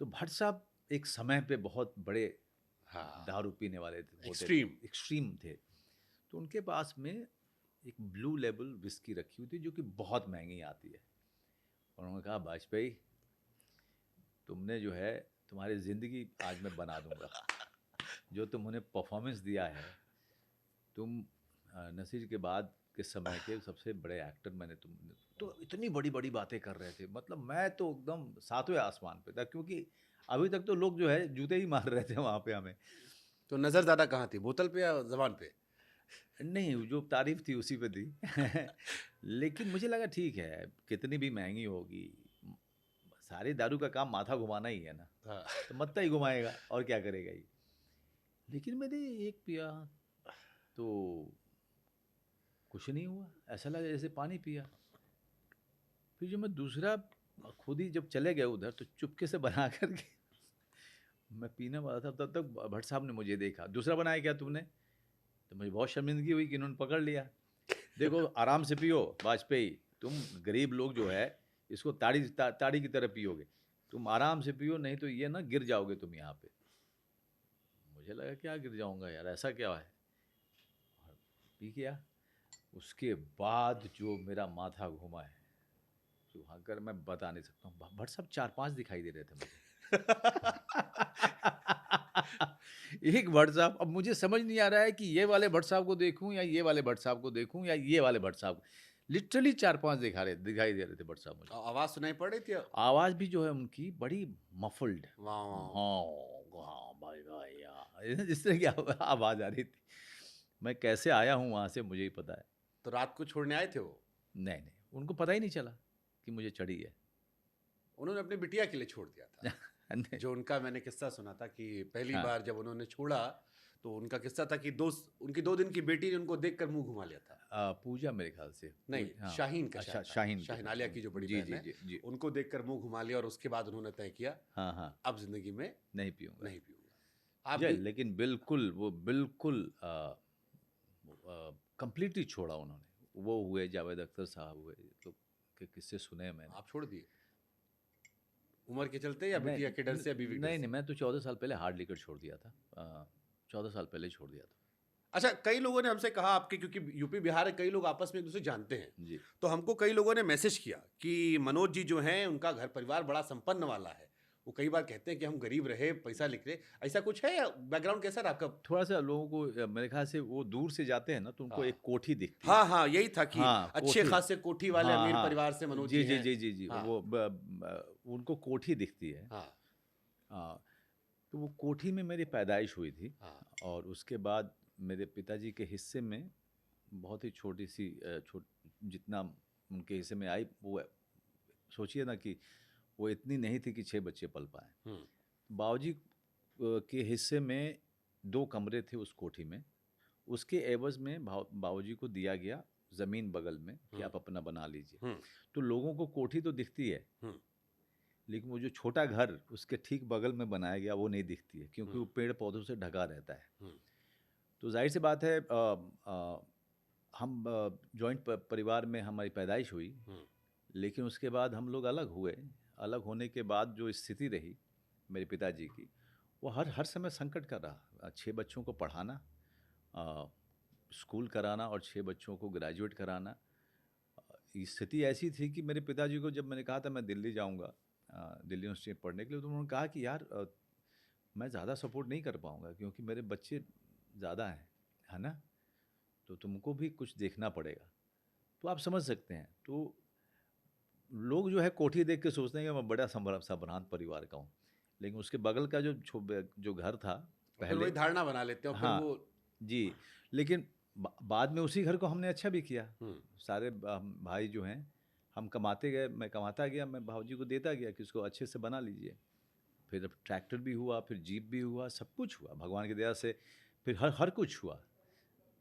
B: तो भट्ट साहब एक समय पे बहुत बड़े
A: हाँ।
B: दारू पीने वाले थे,
A: एक्सट्रीम।
B: एक्सट्रीम थे। तो उनके पास में एक ब्लू लेबल विस्की रखी हुई थी जो कि बहुत महंगी आती है। और उन्होंने कहा वाजपेयी तुमने जो है तुम्हारी ज़िंदगी आज मैं बना दूंगा। जो तुमने परफॉर्मेंस दिया है, तुम नसीर के बाद के समय के सबसे बड़े एक्टर मैंने तुम। तो इतनी बड़ी बड़ी बातें कर रहे थे, मतलब मैं तो एकदम सातवें आसमान पे था, क्योंकि अभी तक तो लोग जो है जूते ही मार रहे थे वहाँ पे हमें।
A: तो नज़र ज़्यादा कहाँ थी, बोतल पे या ज़बान पे?
B: नहीं, जो तारीफ़ थी उसी पे थी। लेकिन मुझे लगा ठीक है, कितनी भी महँगी होगी, सारी दारू का काम माथा घुमाना ही है ना,
A: हाँ।
B: तो मत्ता ही घुमाएगा और क्या करेगा ये। लेकिन मैंने एक पिया तो कुछ नहीं हुआ, ऐसा लगा जैसे पानी पिया। फिर जो मैं दूसरा खुद ही जब चले गए उधर तो चुपके से बना कर के मैं पीने वाला था, तब तक भट्ट साहब ने मुझे देखा, दूसरा बनाया क्या तुमने? तो मुझे बहुत शर्मिंदगी हुई कि इन्होंने पकड़ लिया। देखो आराम से पियो वाजपेयी, तुम गरीब लोग जो है इसको ताड़ी की तरह पियोगे, तुम आराम से पियो नहीं तो ये ना गिर जाओगे तुम यहाँ पे। मुझे लगा क्या गिर जाऊंगा यार, ऐसा क्या है। और पी गया। उसके बाद जो मेरा माथा घूमा है, जो अगर मैं बता नहीं सकता हूँ। भट्ट साहब 4-5 दिखाई दे रहे थे मुझे। एक भट्ट साहब, अब मुझे समझ नहीं आ रहा है कि ये वाले भट्ट साहब को देखूं या ये वाले भट्ट साहब को देखूं या ये वाले भट्ट साहब। लिटरली 4-5 दिखाई दे रहे थे भट्ट साहब मुझे।
A: आवाज़ सुनाई पड़ रही थी?
B: आवाज़ भी जो है उनकी बड़ी मफल्ड,
A: वाह वाह।
B: हाँ हाँ भाई भाई यार, जिस तरह की आवाज़ आ रही थी। मैं कैसे आया हूँ वहाँ से मुझे ही पता है।
A: तो रात को छोड़ने आए थे वो?
B: नहीं, नहीं, उनको पता ही नहीं चला कि मुझे चढ़ी है।
A: उन्होंने अपनी बिटिया के लिए छोड़ दिया था।
B: नहीं,
A: जो उनका मैंने किस्सा सुना था कि पहली
B: हाँ।
A: बार जब उन्होंने छोड़ा तो उनका किस्सा था कि उनकी 2 दिन की बेटी ने उनको देखकर मुंह घुमा लिया था।
B: पूजा मेरे ख्याल से।
A: नहीं,
B: हाँ,
A: शाहीन का
B: अच्छा,
A: शायद था।
B: शाहीन के
A: शाहीन
B: साथ।
A: आलिया की जो बड़ी
B: जी,
A: बहन
B: जी,
A: है,
B: जी, जी।
A: उनको देखकर मुंह घुमा लिया और उसके बाद उन्होंने तय किया
B: हाँ, हाँ,
A: अब जिंदगी में
B: नहीं पीऊँगा।
A: नहीं पीऊंगा। आप
B: जी,
A: भी?
B: लेकिन बिल्कुल वो बिल्कुल कंप्लीटली छोड़ा उन्होंने। वो हुए, जावेद अख्तर साहब हुए, तो के किस्से सुने हैं मैंने।
A: आप छोड़ दिए उम्र के चलते या
B: नहीं,
A: बिटिया के डर से या बीवी के डर
B: नहीं,
A: से?
B: नहीं, मैं तो 14 साल पहले हार्ड लिकर छोड़ दिया था। 14 साल पहले छोड़ दिया था।
A: अच्छा, कई लोगों ने हमसे कहा आपके, क्योंकि यूपी बिहार है, कई लोग आपस में एक दूसरे जानते हैं,
B: जी।
A: तो हमको कई लोगों ने मैसेज किया कि मनोज जी जो हैं उनका घर परिवार बड़ा संपन्न वाला है। वो कई बार कहते हैं कि हम गरीब रहे, पैसा लिख रहे, ऐसा कुछ है या बैकग्राउंड कैसा रहा आपका?
B: थोड़ा-सा लोगों को मेरे ख्याल से वो दूर से जाते हैं ना, तो उनको
A: हाँ
B: एक कोठी दिखती है।
A: हाँ हाँ, यही था कि
B: हाँ,
A: अच्छे
B: कोठी।
A: खासे कोठी वाले
B: हाँ,
A: अमीर
B: हाँ।
A: परिवार से मनोज
B: जी,
A: जी
B: जी,
A: हैं।
B: जी, जी, जी।
A: हाँ
B: वो उनको कोठी दिखती है।
A: हाँ
B: हाँ, तो वो कोठी में मेरी पैदाइश हुई थी
A: हाँ
B: और उसके बाद मेरे पिताजी के हिस्से में बहुत ही छोटी-सी जितना उनके हिस्से में आई, वो सोचिए ना कि वो इतनी नहीं थी कि 6 बच्चे पल पाएँ।
A: हम्म,
B: बाबूजी के हिस्से में 2 कमरे थे उस कोठी में। उसके एवज़ में बाबूजी को दिया गया ज़मीन बगल में कि आप अपना बना लीजिए।
A: हम्म,
B: तो लोगों को कोठी तो दिखती है,
A: हम्म,
B: लेकिन वो जो छोटा घर उसके ठीक बगल में बनाया गया वो नहीं दिखती है, क्योंकि वो पेड़-पौधों से ढका रहता है।
A: हम्म,
B: तो ज़ाहिर-सी बात है, हम जॉइंट परिवार में हमारी पैदाइश हुई,
A: हम्म,
B: लेकिन उसके बाद हम लोग अलग हुए। अलग होने के बाद जो स्थिति रही मेरे पिताजी की, वो हर हर समय संकट का रहा। 6 बच्चों को पढ़ाना, अ, स्कूल कराना और 6 बच्चों को ग्रेजुएट कराना। स्थिति ऐसी थी कि मेरे पिताजी को जब मैंने कहा था मैं दिल्ली जाऊँगा, दिल्ली यूनिवर्सिटी में पढ़ने के लिए, तो उन्होंने कहा कि यार मैं ज़्यादा सपोर्ट नहीं कर पाऊँगा क्योंकि मेरे बच्चे ज़्यादा हैं, है ना? तो तुमको भी कुछ देखना पड़ेगा। तो आप समझ सकते हैं। तो लोग जो है कोठी देख के सोचते हैं कि मैं बड़ा संभ्रांत परिवार का हूँ। लेकिन उसके बगल का जो घर था
A: और फिर
B: पहले।
A: वही धारणा बना लेते हैं और फिर
B: हाँ,
A: वो
B: जी। लेकिन बाद में उसी घर को हमने अच्छा भी किया।
A: हम्म,
B: सारे भाई जो हैं, हम कमाते गए, मैं कमाता गया, मैं भाऊजी को देता गया कि इसको अच्छे से बना लीजिए। फिर अब ट्रैक्टर भी हुआ, फिर जीप भी हुआ, सब कुछ हुआ भगवान की दया से। फिर हर कुछ हुआ।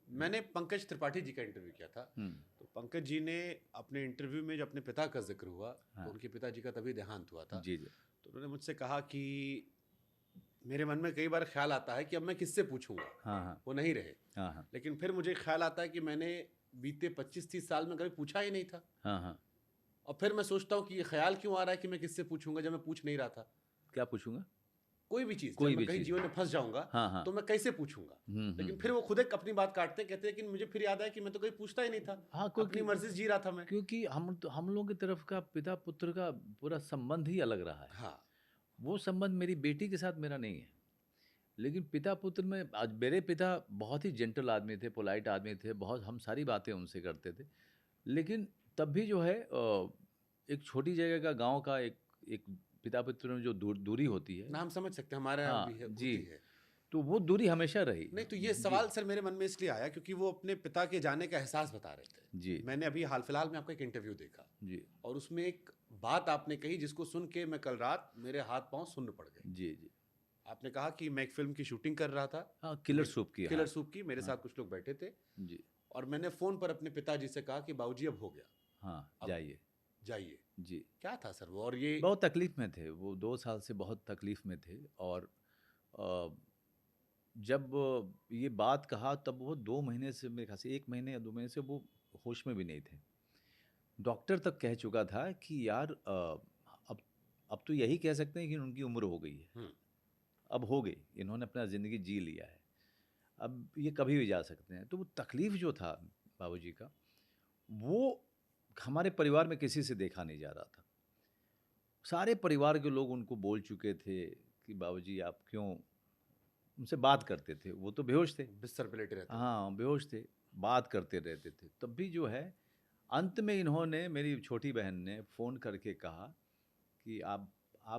A: मैंने पंकज त्रिपाठी जी का इंटरव्यू किया था।
B: हुँ,
A: तो पंकज जी ने अपने इंटरव्यू में जो अपने पिता का जिक्र हुआ, तो
B: हाँ।
A: उनके पिताजी का तभी देहांत हुआ था।
B: जी, जी।
A: तो उन्होंने मुझसे कहा कि मेरे मन में कई बार ख्याल आता है कि अब मैं किससे पूछूंगा,
B: हाँ, हाँ।
A: वो नहीं रहे।
B: हाँ, हाँ।
A: लेकिन फिर मुझे ख्याल आता है कि मैंने बीते 25-30 साल में कभी पूछा ही नहीं था।
B: हाँ, हाँ।
A: और फिर मैं सोचता हूँ कि ये ख्याल क्यों आ रहा है कि मैं किससे पूछूंगा जब मैं पूछ नहीं रहा था।
B: क्या पूछूँगा?
A: कोई भी चीज़ जब
B: कोई
A: मैं
B: भी
A: कहीं
B: चीज़।
A: जीवन में फंस जाऊंगा
B: हाँ, हाँ।
A: तो मैं कैसे पूछूंगा।
B: हुँ, हुँ,
A: लेकिन फिर
B: हुँ।
A: वो खुद एक अपनी बात काटते कहते हैं कि मुझे फिर याद आया कि मैं तो कहीं पूछता ही नहीं था,
B: हाँ,
A: अपनी मर्जी से जी रहा था मैं।
B: क्योंकि हम लोगों की तरफ का पिता-पुत्र का पूरा संबंध ही अलग रहा है।
A: हाँ
B: वो संबंध मेरी बेटी के साथ मेरा नहीं है। लेकिन पिता-पुत्र में आज मेरे पिता बहुत ही जेंटल आदमी थे, पोलाइट आदमी थे, बहुत हम सारी बातें उनसे करते थे। लेकिन तब भी जो है एक छोटी जगह का गाँव का एक एक पिता-पुत्र में जो दूरी होती है।
A: ना, हम समझ सकते हैं, हमारे यहाँ भी
B: हाँ,
A: है,
B: जी।
A: होती है।
B: तो वो दूरी हमेशा रही।
A: नहीं, तो ये
B: जी,
A: सवाल सर मेरे मन में इसलिए आया क्योंकि वो अपने पिता के जाने का एहसास बता रहे थे।
B: जी,
A: मैंने अभी हाल फिलहाल में आपका एक इंटरव्यू देखा
B: जी,
A: और उसमें एक बात आपने कही जिसको सुन के मैं कल रात मेरे हाथ पांव सुन्न पड़ गए।
B: जी, जी।
A: आपने कहा कि मैं एक फिल्म की शूटिंग कर रहा था,
B: हाँ, किलर सूप की,
A: किलर
B: हाँ,
A: सूप की, मेरे साथ कुछ लोग बैठे थे
B: जी,
A: और मैंने फोन पर अपने पिताजी से कहा कि बाबूजी अब हो गया,
B: हाँ,
A: अब
B: जाइए।
A: जाइए।
B: जी,
A: क्या था सर वो? और ये
B: बहुत तकलीफ़ में थे, वो 2 साल से बहुत तकलीफ़ में थे और अ, जब ये बात कहा तब वो 2 महीने से, मेरे ख़्याल से 1 महीने या 2 महीने से वो होश में भी नहीं थे। डॉक्टर तक कह चुका था कि यार अब अब तो यही कह सकते हैं कि उनकी उम्र हो गई है।
A: हम्म,
B: अब हो गई, इन्होंने अपना ज़िंदगी जी लिया है। अब ये कभी भी जा सकते हैं। तो वो तकलीफ़ जो था बाबूजी का, वो हमारे परिवार में किसी से देखा नहीं जा रहा था। सारे परिवार के लोग उनको बोल चुके थे कि बाबूजी आप क्यों, उनसे बात करते थे, वो तो बेहोश थे।
A: बिस्तर पे लेटे रहते थे।
B: हाँ, बेहोश थे, बात करते रहते थे। तब भी जो है, अंत में इन्होंने, मेरी छोटी बहन ने फ़ोन करके कहा कि आप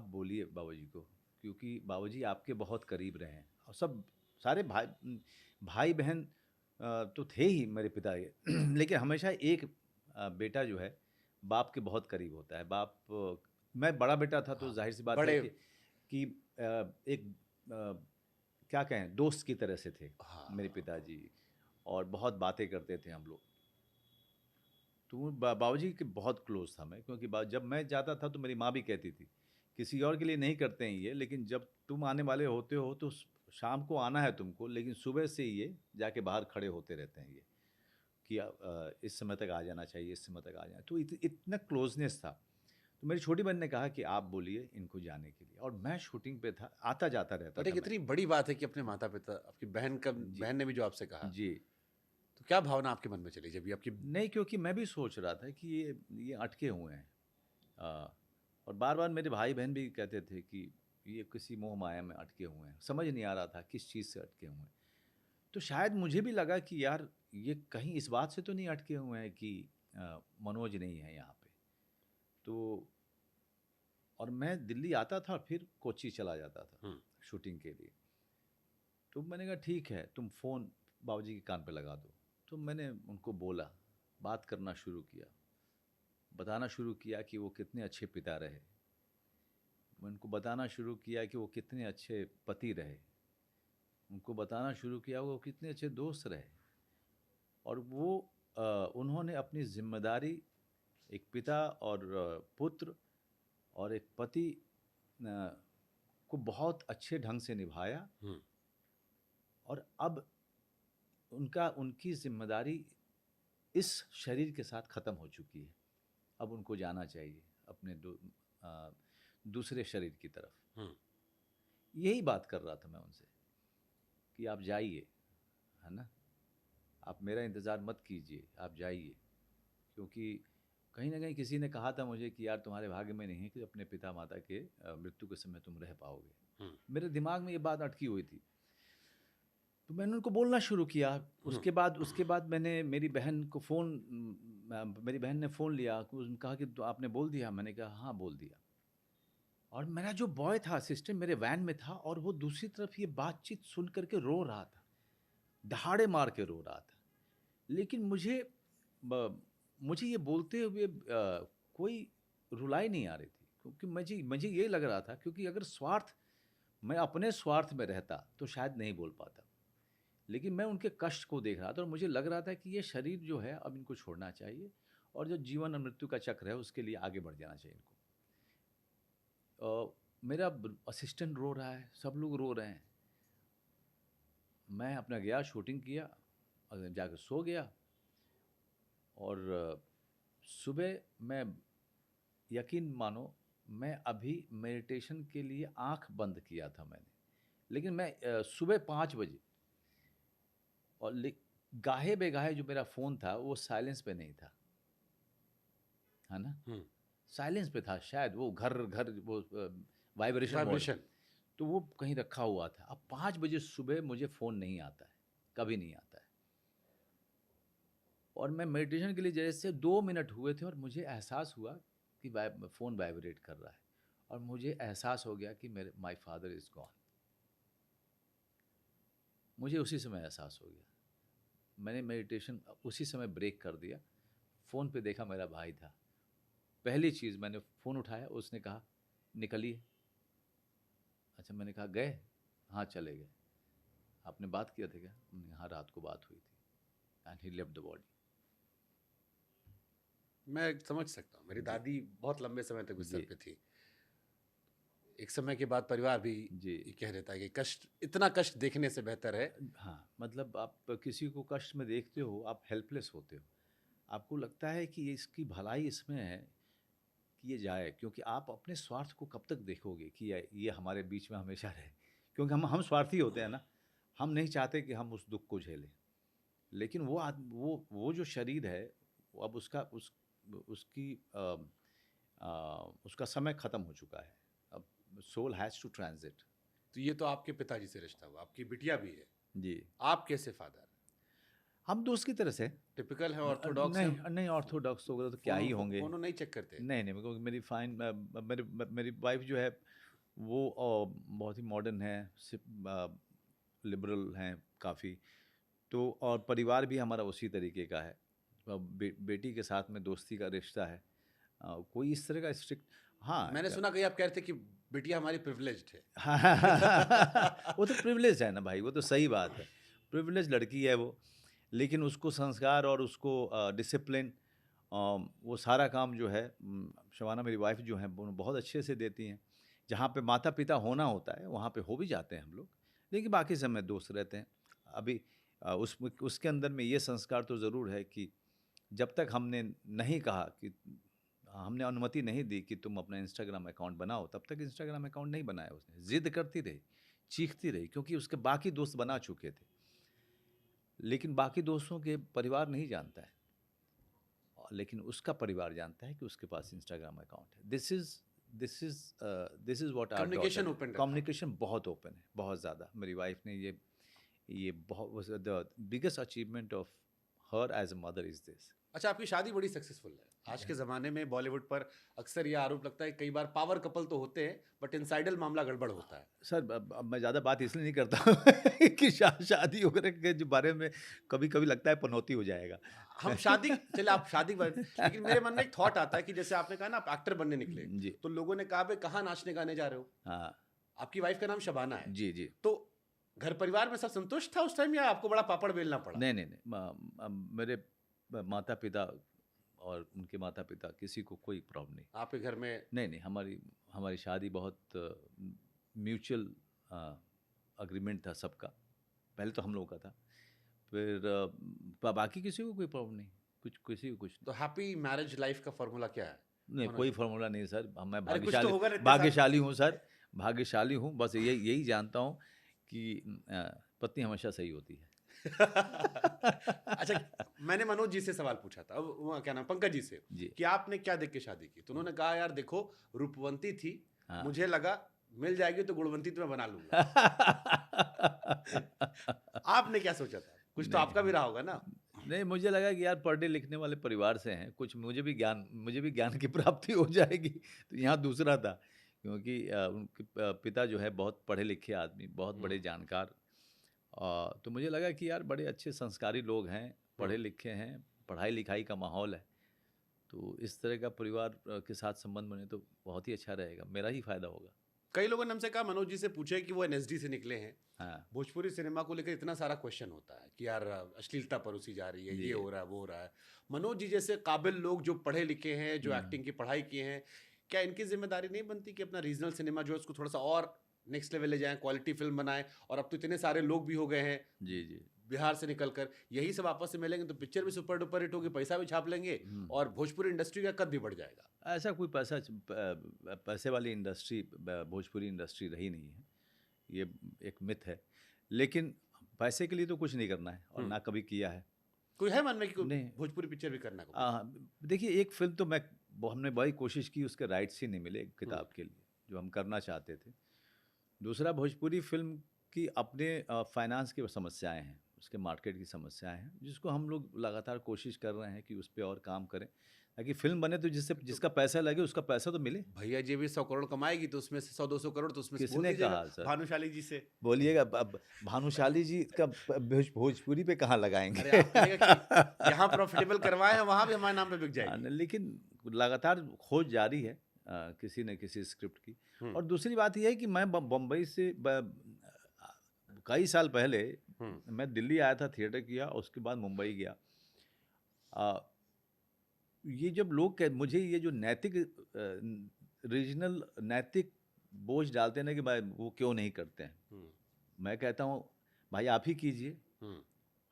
B: बोलिए बाबूजी को, क्योंकि बाबूजी आपके बहुत करीब रहे हैं और सब सारे भाई-बहन तो थे ही मेरे पिता ये लेकिन हमेशा एक बेटा जो है बाप के बहुत करीब होता है। बाप मैं बड़ा बेटा था तो
A: हाँ,
B: ज़ाहिर सी बात है
A: बड़े
B: कि एक क्या कहें दोस्त की तरह से थे मेरे
A: हाँ,
B: पिताजी, और बहुत बातें करते थे हम लोग। तो बाबूजी के बहुत क्लोज था मैं, क्योंकि जब मैं जाता था तो मेरी माँ भी कहती थी किसी और के लिए नहीं करते हैं ये, लेकिन जब तुम आने वाले होते हो तो शाम को आना है तुमको, लेकिन सुबह से ही ये जाके बाहर खड़े होते रहते हैं ये कि इस समय तक आ जाना चाहिए, इस समय तक आ जाना। तो इतना क्लोजनेस था। तो मेरी छोटी बहन ने कहा कि आप बोलिए इनको जाने के लिए, और मैं शूटिंग पे था, आता जाता रहता
A: बट
B: था
A: एक
B: मैं।
A: इतनी बड़ी बात है कि अपने माता-पिता आपकी
B: जी,
A: बहन ने भी जो आपसे कहा,
B: जी।
A: तो क्या भावना आपके मन में चली जब ये आपकी
B: नहीं, क्योंकि मैं भी सोच रहा था कि ये अटके हुए हैं। और बार-बार मेरे भाई-बहन भी कहते थे कि ये किसी मोह माया में अटके हुए हैं। समझ नहीं आ रहा था किस चीज़ से अटके हुए हैं। तो शायद मुझे भी लगा कि यार ये कहीं इस बात से तो नहीं अटके हुए हैं कि मनोज नहीं है यहाँ पे। तो और मैं दिल्ली आता था फिर कोच्चि चला जाता था
A: हुँ,
B: शूटिंग के लिए। तो मैंने कहा ठीक है, तुम फ़ोन बाबूजी के कान पे लगा दो। तो मैंने उनको बोला, बात करना शुरू किया, बताना शुरू किया कि वो कितने अच्छे पिता रहे। मैं उनको बताना शुरू किया कि वो कितने अच्छे पति रहे। उनको बताना शुरू किया वो कितने अच्छे दोस्त रहे। और वो उन्होंने अपनी ज़िम्मेदारी एक पिता और पुत्र और एक पति को बहुत अच्छे ढंग से निभाया।
A: हुँ।
B: और अब उनकी ज़िम्मेदारी इस शरीर के साथ ख़त्म हो चुकी है। अब उनको जाना चाहिए अपने अ, दूसरे शरीर की तरफ।
A: हुँ।
B: यही बात कर रहा था मैं उनसे कि आप जाइए, है ना? आप मेरा इंतज़ार मत कीजिए, आप जाइए। क्योंकि कहीं न कहीं किसी ने कहा था मुझे कि यार तुम्हारे भाग्य में नहीं है कि अपने पिता-माता के मृत्यु के समय तुम रह पाओगे।
A: हुँ,
B: मेरे दिमाग में ये बात अटकी हुई थी। तो मैंने उनको बोलना शुरू किया।
A: हुँ,
B: उसके बाद मैंने मेरी बहन ने फ़ोन लिया, उसने कहा कि तो आपने बोल दिया? मैंने कहा हाँ, बोल दिया। और मेरा जो बॉय था असिस्टेंट मेरे वैन में था, और वो दूसरी तरफ ये बातचीत सुन कर के रो रहा था, दहाड़े मार के रो रहा था। लेकिन मुझे ये बोलते हुए कोई रुलाई नहीं आ रही थी, क्योंकि मुझे मुझे ये लग रहा था, क्योंकि अगर मैं अपने स्वार्थ में रहता तो शायद नहीं बोल पाता। लेकिन मैं उनके कष्ट को देख रहा था और मुझे लग रहा था कि ये शरीर जो है अब इनको छोड़ना चाहिए, और जो जीवन और मृत्यु का चक्र है उसके लिए आगे बढ़ जाना चाहिए इनको। मेरा असिस्टेंट रो रहा है, सब लोग रो रहे हैं। मैं अपना गया, शूटिंग किया और जाकर सो गया। और सुबह मैं, यकीन मानो, मैं अभी मेडिटेशन के लिए आंख बंद किया था मैंने, लेकिन मैं सुबह 5 बजे, और गाहे बेगाहे जो मेरा फ़ोन था वो साइलेंस पे नहीं था, है ना?
A: हुँ।
B: साइलेंस पे था, शायद वो घर घर वो वाइब्रेशन मोड,
A: वाइब्रेशन।
B: तो वो कहीं रखा हुआ था। अब 5 बजे सुबह मुझे फ़ोन नहीं आता है, कभी नहीं आता है। और मैं मेडिटेशन के लिए जैसे 2 मिनट हुए थे और मुझे एहसास हुआ कि फ़ोन वाइब्रेट कर रहा है, और मुझे एहसास हो गया कि मेरे माय फादर इज़ गॉन। मुझे उसी समय एहसास हो गया। मैंने मेडिटेशन उसी समय ब्रेक कर दिया। फ़ोन पे देखा मेरा भाई था। पहली चीज़ मैंने फ़ोन उठाया, उसने कहा निकलिए। अच्छा, मैंने कहा गए? हाँ, चले गए। आपने बात किया था क्या? हमने हाँ, रात को बात हुई थी। And he left the body.
A: मैं समझ सकता हूँ। मेरी
B: जी,
A: दादी बहुत लंबे समय तक बिस्तर
B: जी,
A: पे थी। एक समय के बाद परिवार भी
B: जी।
A: ये कह देता है कि कष्ट इतना कष्ट देखने से बेहतर है।
B: हाँ, मतलब आप किसी को कष्ट में देखते हो, आप हेल्पलेस होते हो। आपको लगता है कि इसकी भलाई इसमें है कि ये जाए, क्योंकि आप अपने स्वार्थ को कब तक देखोगे कि ये हमारे बीच में हमेशा रहे? क्योंकि हम स्वार्थी होते हैं ना, हम नहीं चाहते कि हम उस दुःख को झेलें। लेकिन वो जो शरीर है, वो अब उसकी उसका समय ख़त्म हो चुका है। अब सोल हैज़ टू ट्रांज़िट।
A: तो ये तो आपके पिताजी से रिश्ता हुआ, आपकी बिटिया भी है।
B: जी।
A: आप कैसे फादर?
B: हम दोस्त की तरह से
A: टिपिकल है, ऑर्थोडॉक्स हैं,
B: नहीं, ऑर्थोडॉक्स वगैरह तो क्या
A: फ़ोनो
B: ही होंगे।
A: फ़ोनो नहीं चेक करते?
B: नहीं, नहीं, क्योंकि मेरी वाइफ़ जो है वो बहुत ही मॉडर्न है, लिबरल हैं काफ़ी। तो और परिवार भी हमारा उसी तरीके का है। बेटी के साथ में दोस्ती का रिश्ता है। कोई इस तरह का स्ट्रिक्ट, हाँ
A: मैंने सुना कहीं आप कह रहे थे कि बिटिया हमारी प्रिविलेज्ड है।
B: वो तो प्रिविलेज है ना भाई, वो तो सही बात है, प्रिविलेज लड़की है वो। लेकिन उसको संस्कार और उसको डिसिप्लिन, वो सारा काम जो है शबाना मेरी वाइफ जो है वो बहुत अच्छे से देती हैं। जहाँ पे माता पिता होना होता है वहाँ पे हो भी जाते हैं हम लोग, लेकिन बाकी समय दोस्त रहते हैं। अभी उसके अंदर में ये संस्कार तो ज़रूर है कि जब तक हमने नहीं कहा कि हमने अनुमति नहीं दी कि तुम अपना इंस्टाग्राम अकाउंट बनाओ, तब तक इंस्टाग्राम अकाउंट नहीं बनाया उसने। ज़िद करती रही, चीखती रही, क्योंकि उसके बाकी दोस्त बना चुके थे, लेकिन बाकी दोस्तों के परिवार नहीं जानता है, लेकिन उसका परिवार जानता है कि उसके पास इंस्टाग्राम अकाउंट है। This is what our
A: communication open रखा।
B: कम्युनिकेशन बहुत ओपन है, बहुत ज़्यादा। मेरी वाइफ ने ये बहुत the biggest achievement of her as a mother is this.
A: अच्छा, आपकी शादी बड़ी सक्सेसफुल है। आज के ज़माने में बॉलीवुड पर अक्सर यह आरोप लगता है कि कई बार पावर कपल तो होते हैं बट इनसाइडल मामला गड़बड़ होता है।
B: सर अब मैं ज़्यादा बात इसलिए नहीं करता हूँ कि शादी वगैरह के जो बारे में कभी कभी लगता है पनौती हो जाएगा।
A: हम शादी, चलिए आप शादी लेकिन मेरे मन में एक थॉट आता है कि जैसे आपने कहा ना आप एक्टर बनने निकले,
B: जी
A: तो लोगों ने कहा भाई कहाँ नाचने गाने जा रहे हो।
B: हाँ
A: आपकी वाइफ का नाम शबाना है,
B: जी जी।
A: तो घर परिवार में सब संतुष्ट था उस टाइम या आपको बड़ा पापड़ बेलना पड़ा?
B: नहीं नहीं नहीं, मेरे माता पिता और उनके माता पिता किसी को कोई प्रॉब्लम नहीं।
A: आपके घर में
B: नहीं नहीं, हमारी हमारी शादी बहुत म्यूचुअल अग्रीमेंट था सबका। पहले तो हम लोगों का था, फिर बाकी किसी को कोई प्रॉब्लम नहीं, कुछ किसी को कुछ नहीं।
A: तो हैप्पी मैरिज लाइफ का फॉर्मूला क्या है?
B: नहीं कोई फार्मूला नहीं सर, मैं
A: अरे कुछ तो होगा ना इतने
B: भाग्यशाली हूँ सर, भाग्यशाली हूँ। बस यही जानता हूँ कि पत्नी हमेशा सही होती है।
A: अच्छा, मैंने मनोज जी से सवाल पूछा था, अब वो क्या नाम, पंकज जी से,
B: जी
A: कि आपने क्या देख के शादी की, तो उन्होंने कहा यार देखो रूपवंती थी,
B: हाँ।
A: मुझे लगा मिल जाएगी तो गुणवंती तो मैं बना लूंगा। आपने क्या सोचा था? कुछ तो
B: नहीं,
A: आपका भी रहा होगा ना।
B: नहीं मुझे लगा कि यार पढ़ने लिखने वाले परिवार से हैं, कुछ मुझे भी ज्ञान की प्राप्ति हो जाएगी। तो यहाँ दूसरा था, क्योंकि उनके पिता जो है बहुत पढ़े लिखे आदमी, बहुत बड़े जानकार। तो मुझे लगा कि यार बड़े अच्छे संस्कारी लोग हैं, पढ़े लिखे हैं, पढ़ाई लिखाई का माहौल है, तो इस तरह का परिवार के साथ संबंध बने तो बहुत ही अच्छा रहेगा, मेरा ही फायदा होगा।
A: कई लोगों ने हमसे कहा, मनोज जी से पूछे कि वो एनएसडी से निकले हैं,
B: हाँ
A: भोजपुरी सिनेमा को लेकर इतना सारा क्वेश्चन होता है कि यार अश्लीलता परोसी जा रही है,
B: जी।
A: ये हो रहा है, वो हो रहा है। मनोज जी जैसे काबिल लोग जो पढ़े लिखे हैं, जो एक्टिंग की पढ़ाई किए हैं, क्या इनकी जिम्मेदारी नहीं बनती कि अपना रीजनल सिनेमा जो है उसको थोड़ा सा और नेक्स्ट लेवल ले जाएं, क्वालिटी फिल्म बनाएं? और अब तो इतने सारे लोग भी हो गए हैं
B: जी जी।
A: बिहार से निकलकर, यही सब आपस से मिलेंगे तो पिक्चर भी सुपर डुपर हिट होगी, पैसा भी छाप लेंगे और भोजपुरी इंडस्ट्री का कद भी बढ़ जाएगा।
B: ऐसा कोई पैसे वाली इंडस्ट्री भोजपुरी इंडस्ट्री रही नहीं है, ये एक मिथ है। लेकिन पैसे के लिए तो कुछ नहीं करना है और ना कभी किया है।
A: कोई है मन में कि
B: नहीं।
A: भोजपुरी पिक्चर भी करना है?
B: देखिए एक फिल्म तो हमने बड़ी कोशिश की, उसके राइट्स ही नहीं मिले एक किताब के लिए जो हम करना चाहते थे। दूसरा, भोजपुरी फिल्म की अपने फाइनेंस की समस्याएं हैं, उसके मार्केट की समस्याएं हैं, जिसको हम लोग लगातार कोशिश कर रहे हैं कि उस पर और काम करें, ताकि फिल्म बने तो जिसका पैसा लगे उसका पैसा तो मिले।
A: भैया जी भी 100 करोड़ कमाएगी तो उसमें से 100-200 करोड़ तो उसमें से बोल
B: किसने
A: दीजिएगा
B: कहा सर?
A: भानुशाली जी से।
B: बोलिएगा, अब भानुशाली जी का भोजपुरी पे कहाँ लगाएंगे?
A: अरे आप कहिएगा कि यहाँ प्रॉफिटेबल करवाए हैं, वहाँ भी हमारे नाम पे बिक
B: हाँ,
A: जाएगी।
B: लेकिन लगातार खोज जारी है किसी न किसी स्क्रिप्ट की। और दूसरी बात यह है कि मैं बम्बई से कई साल पहले मैं दिल्ली आया था, थिएटर किया, उसके बाद मुंबई गया। ये जब लोग मुझे ये जो नैतिक रीजनल नैतिक बोझ डालते हैं ना कि भाई वो क्यों नहीं करते हैं, मैं कहता हूँ भाई आप ही कीजिए,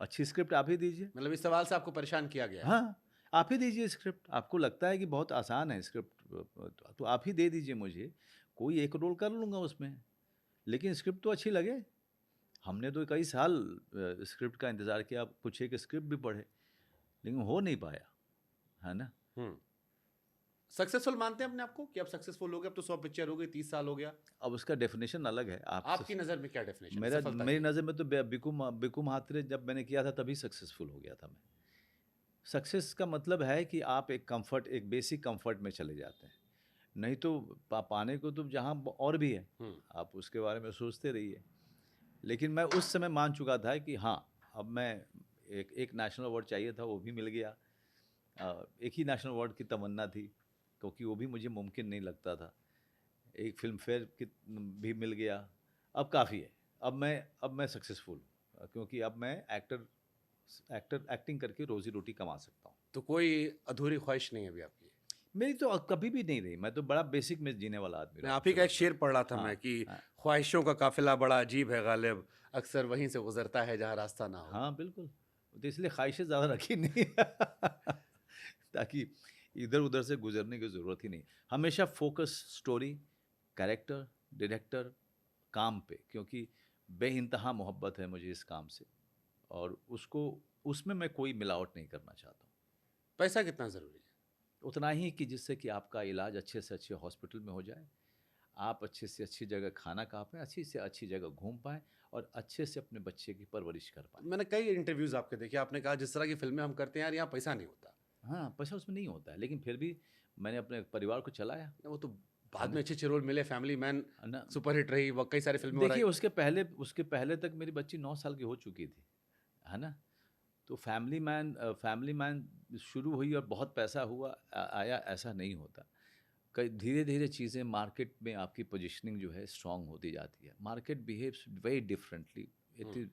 B: अच्छी स्क्रिप्ट आप ही दीजिए।
A: मतलब इस सवाल से आपको परेशान किया गया है?
B: हाँ, आप ही दीजिए स्क्रिप्ट। आपको लगता है कि बहुत आसान है स्क्रिप्ट, तो आप ही दे दीजिए मुझे, कोई एक रोल कर लूँगा उसमें, लेकिन स्क्रिप्ट तो अच्छी लगे। हमने तो कई साल स्क्रिप्ट का इंतज़ार किया, कुछ एक स्क्रिप्ट भी पढ़े, लेकिन हो नहीं पाया, है ना।
A: सक्सेसफुल मानते हैं अपने आपको कि अब सक्सेसफुल हो गए? अब तो 100 पिक्चर हो गई, 30 साल हो गया।
B: अब उसका डेफिनेशन अलग है।
A: आपकी नज़र में क्या डेफिनेशन है
B: मेरी नज़र में तो बिकू महात्रे जब मैंने किया था तभी सक्सेसफुल हो गया था मैं। सक्सेस का मतलब है कि आप एक बेसिक कंफर्ट में चले जाते हैं, नहीं तो पाने को तो जहाँ और भी है, आप उसके बारे में सोचते रहिए। लेकिन मैं उस समय मान चुका था कि हाँ, अब मैं एक नेशनल अवार्ड चाहिए था, वो भी मिल गया। एक ही नेशनल अवार्ड की तमन्ना थी, क्योंकि वो भी मुझे मुमकिन नहीं लगता था। एक फिल्म फेयर की भी मिल गया। अब काफ़ी है। अब मैं सक्सेसफुल, क्योंकि अब मैं एक्टिंग करके रोज़ी रोटी कमा सकता हूँ।
A: तो कोई अधूरी ख्वाहिश नहीं है अभी आपकी?
B: मेरी तो कभी भी नहीं रही। मैं तो बड़ा बेसिक में जीने वाला आदमी
A: मैं
B: रहा हूँ
A: आप ही का एक
B: शुरू से।
A: शेर पढ़ रहा था
B: हाँ,
A: मैं कि
B: हाँ,
A: ख्वाहिशों का काफिला बड़ा अजीब है गालिब, अक्सर वहीं से गुजरता है जहाँ रास्ता ना हो।
B: हाँ, बिल्कुल। तो इसलिए ख्वाहिशें ज़्यादा रखी नहीं ताकि इधर-उधर से गुज़रने की ज़रूरत ही नहीं। हमेशा फ़ोकस स्टोरी, कैरेक्टर, डायरेक्टर, काम पे, क्योंकि बेइंतहा मोहब्बत है मुझे इस काम से, और उसमें मैं कोई मिलावट नहीं करना चाहता हूँ।
A: पैसा कितना जरूरी है?
B: उतना ही कि जिससे कि आपका इलाज अच्छे से अच्छे हॉस्पिटल में हो जाए, आप अच्छे से अच्छी जगह खाना खा पाएँ, अच्छी से अच्छी जगह घूम पाएँ, और अच्छे से अपने बच्चे की परवरिश कर पाएँ।
A: मैंने कई इंटरव्यूज आपके देखे, आपने कहा जिस तरह की फिल्में हम करते हैं यार यहाँ पैसा नहीं होता।
B: हाँ, पैसा उसमें नहीं होता है, लेकिन फिर भी मैंने अपने परिवार को चलाया,
A: वो तो
B: है
A: बाद
B: ना?
A: में अच्छे अच्छे रोल मिले, फैमिली मैन
B: है ना?
A: सुपरहिट रही, वो कई सारे फिल्में और
B: देखिए,
A: आई।
B: उसके पहले तक मेरी बच्ची 9 साल की हो चुकी थी, है ना? तो फैमिली मैन शुरू हुई और बहुत पैसा आया, ऐसा नहीं होता। कई धीरे-धीरे चीज़ें मार्केट में आपकी पोज़ीशनिंग जो है स्ट्रॉन्ग होती जाती है। Market behaves very differently. It
A: hmm.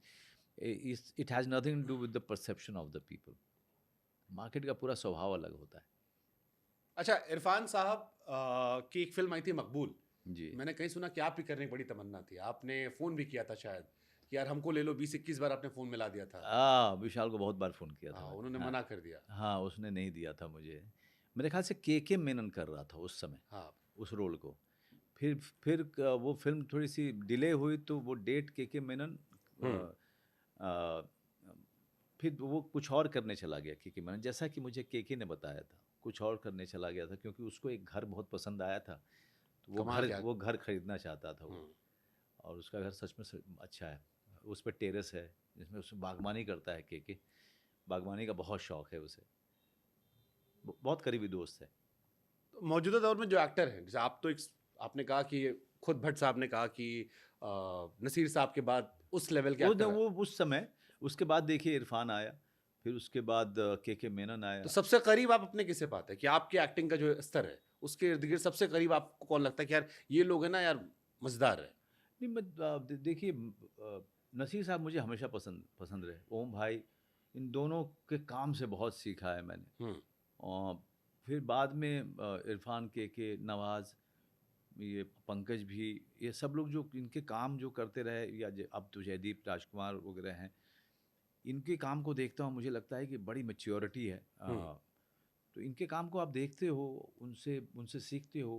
B: Is it has nothing to do with the perception of the people. Market का पूरा स्वभाव अलग होता है।
A: अच्छा, इरफान साहब की एक फिल्म आई थी मकबूल।
B: जी।
A: मैंने कहीं सुना कि आप भी करने की बड़ी तमन्ना थी, आपने फ़ोन भी किया था शायद कि यार हमको ले लो, 20-21 बार आपने फ़ोन मिला दिया था।
B: विशाल को बहुत बार फ़ोन किया था
A: हाँ,
B: मैंने।
A: उन्होंने
B: हाँ,
A: मना कर दिया।
B: हाँ, उसने नहीं दिया था मुझे। मेरे ख़्याल से के मेनन कर रहा था उस समय,
A: हाँ।
B: उस रोल को। फिर वो फ़िल्म थोड़ी-सी डिले हुई, तो वो डेट के मेनन
A: हम्म।
B: अ, फिर वो कुछ और करने चला गया के मेनन, जैसा कि मुझे के ने बताया था। कुछ और करने चला गया था, क्योंकि उसको एक घर बहुत पसंद आया था। तो
A: कमाल क्या।
B: वो घर खरीदना चाहता था वो,
A: हम्म।
B: और उसका घर सच में अच्छा है। उस पे टेरेस है, जिसमें उसमें बागवानी करता है के। बागवानी का बहुत शौक है उसे। बहुत करीबी दोस्त है।
A: तो मौजूदा दौर में जो एक्टर हैं, जैसे आप तो एक, आपने कहा कि खुद भट्ट साहब ने कहा कि नसीर साहब के बाद उस लेवल के एक्टर हैं।
B: वो उस समय, उसके बाद देखिए इरफान आया, फिर उसके बाद के मेनन
A: तो
B: आया।
A: सबसे करीब आप अपने किसे पाते हैं कि आपकी एक्टिंग का जो स्तर है उसके इर्द गिर्द सबसे करीब आपको कौन लगता है कि यार ये लोग हैं ना यार, मजेदार है?
B: नहीं, देखिए, नसीर साहब मुझे हमेशा पसंद पसंद रहे। ओम भाई, इन दोनों के काम से बहुत सीखा है मैंने।
A: हम्म।
B: और फिर बाद में इरफान, के नवाज़, ये पंकज भी, ये सब लोग जो इनके काम जो करते रहे, या अब तो जयदीप राजकुमार वगैरह हैं, इनके काम को देखता हूँ, मुझे लगता है कि बड़ी मैच्योरिटी है।
A: हम्म।
B: तो इनके काम को आप देखते हो, उनसे उनसे सीखते हो,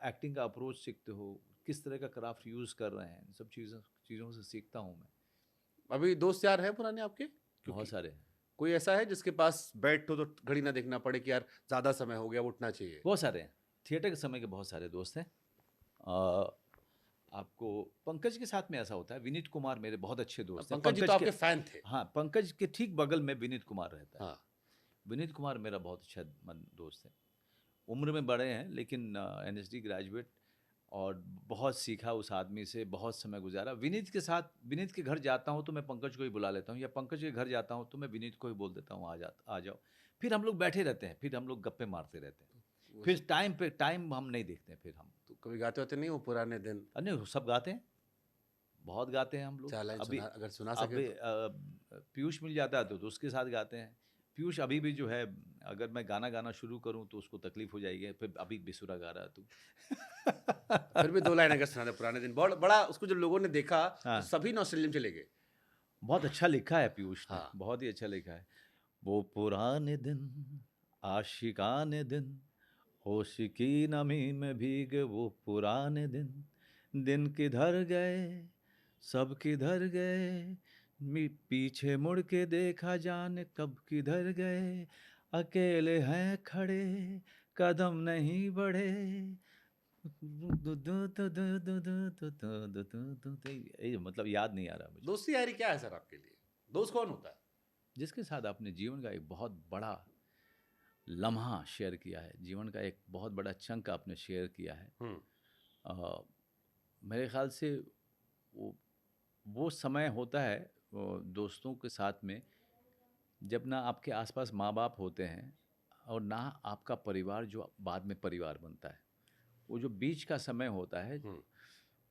B: एक्टिंग का अप्रोच सीखते हो, किस तरह का क्राफ्ट यूज़ कर रहे हैं, इन सब चीज़ों से सीखता हूँ मैं।
A: अभी दोस्त यार हैं पुराने आपके?
B: बहुत
A: क्योंकि
B: सारे हैं।
A: कोई ऐसा है जिसके पास बैठो तो घड़ी ना देखना पड़े कि यार ज्यादा समय हो गया, अब उठना चाहिए?
B: बहुत सारे हैं। थिएटर के समय के बहुत सारे दोस्त हैं। अ, आपको पंकज के साथ में ऐसा होता है। विनीत कुमार मेरे बहुत अच्छे दोस्त हैं।
A: पंकज जी तो आपके फैन थे।
B: हाँ, पंकज के ठीक बगल में विनीत कुमार रहता है।
A: हाँ।
B: विनीत कुमार मेरा बहुत अच्छा दोस्त है। उम्र में बड़े हैं, लेकिन एनएसडी ग्रेजुएट, और बहुत सीखा उस आदमी से, बहुत समय गुजारा। विनीत के घर जाता हूँ तो मैं पंकज को ही बुला लेता हूँ, या पंकज के घर जाता हूँ तो मैं विनीत को ही बोल देता हूँ, आ जाओ। फिर हम लोग बैठे रहते हैं, फिर हम लोग गप्पे मारते रहते हैं।
A: वो
B: फिर टाइम हम नहीं देखते हैं फिर हम।
A: तो कभी गाते होते नहीं वो पुराने दिन?
B: नहीं, सब गाते हैं, बहुत गाते हैं हम लोग।
A: चार लाइन
B: अभी
A: सुना, अगर सुना सके
B: अभी
A: तो।
B: पीयूष मिल जाता है तो उसके साथ गाते हैं। पीयूष अभी भी जो है, अगर मैं गाना गाना शुरू करूँ तो उसको तकलीफ हो जाएगी, फिर अभी बेसुरा गा रहा है तू।
A: फिर भी 2 लाइन अगर सुना दे, पुराने दिन, बड़ा बड़ा उसको जब लोगों ने देखा तो
B: हाँ,
A: सभी नॉस्टैल्जिया में चले गए।
B: बहुत अच्छा लिखा है पीयूष ने,
A: हाँ।
B: बहुत ही अच्छा लिखा है। वो पुराने दिन, आशिकाने दिन, होश की नमी में भीगे वो पुराने दिन किधर गए, सब किधर गए, पीछे मुड़ के देखा जाने कब किधर गए, अकेले हैं खड़े, कदम नहीं बढ़े, ये मतलब याद नहीं आ रहा मुझे।
A: दोस्ती यारी क्या है सर आपके लिए? दोस्त कौन होता है?
B: जिसके साथ आपने जीवन का एक बहुत बड़ा लम्हा शेयर किया है, जीवन का एक बहुत बड़ा चंक आपने शेयर किया है।
A: हम्म।
B: अ, मेरे ख्याल से वो वो समय होता है, दोस्तों के साथ में जब ना आपके आसपास माँ बाप होते हैं और ना आपका परिवार जो बाद में परिवार बनता है, वो जो बीच का समय होता है
A: हम्म।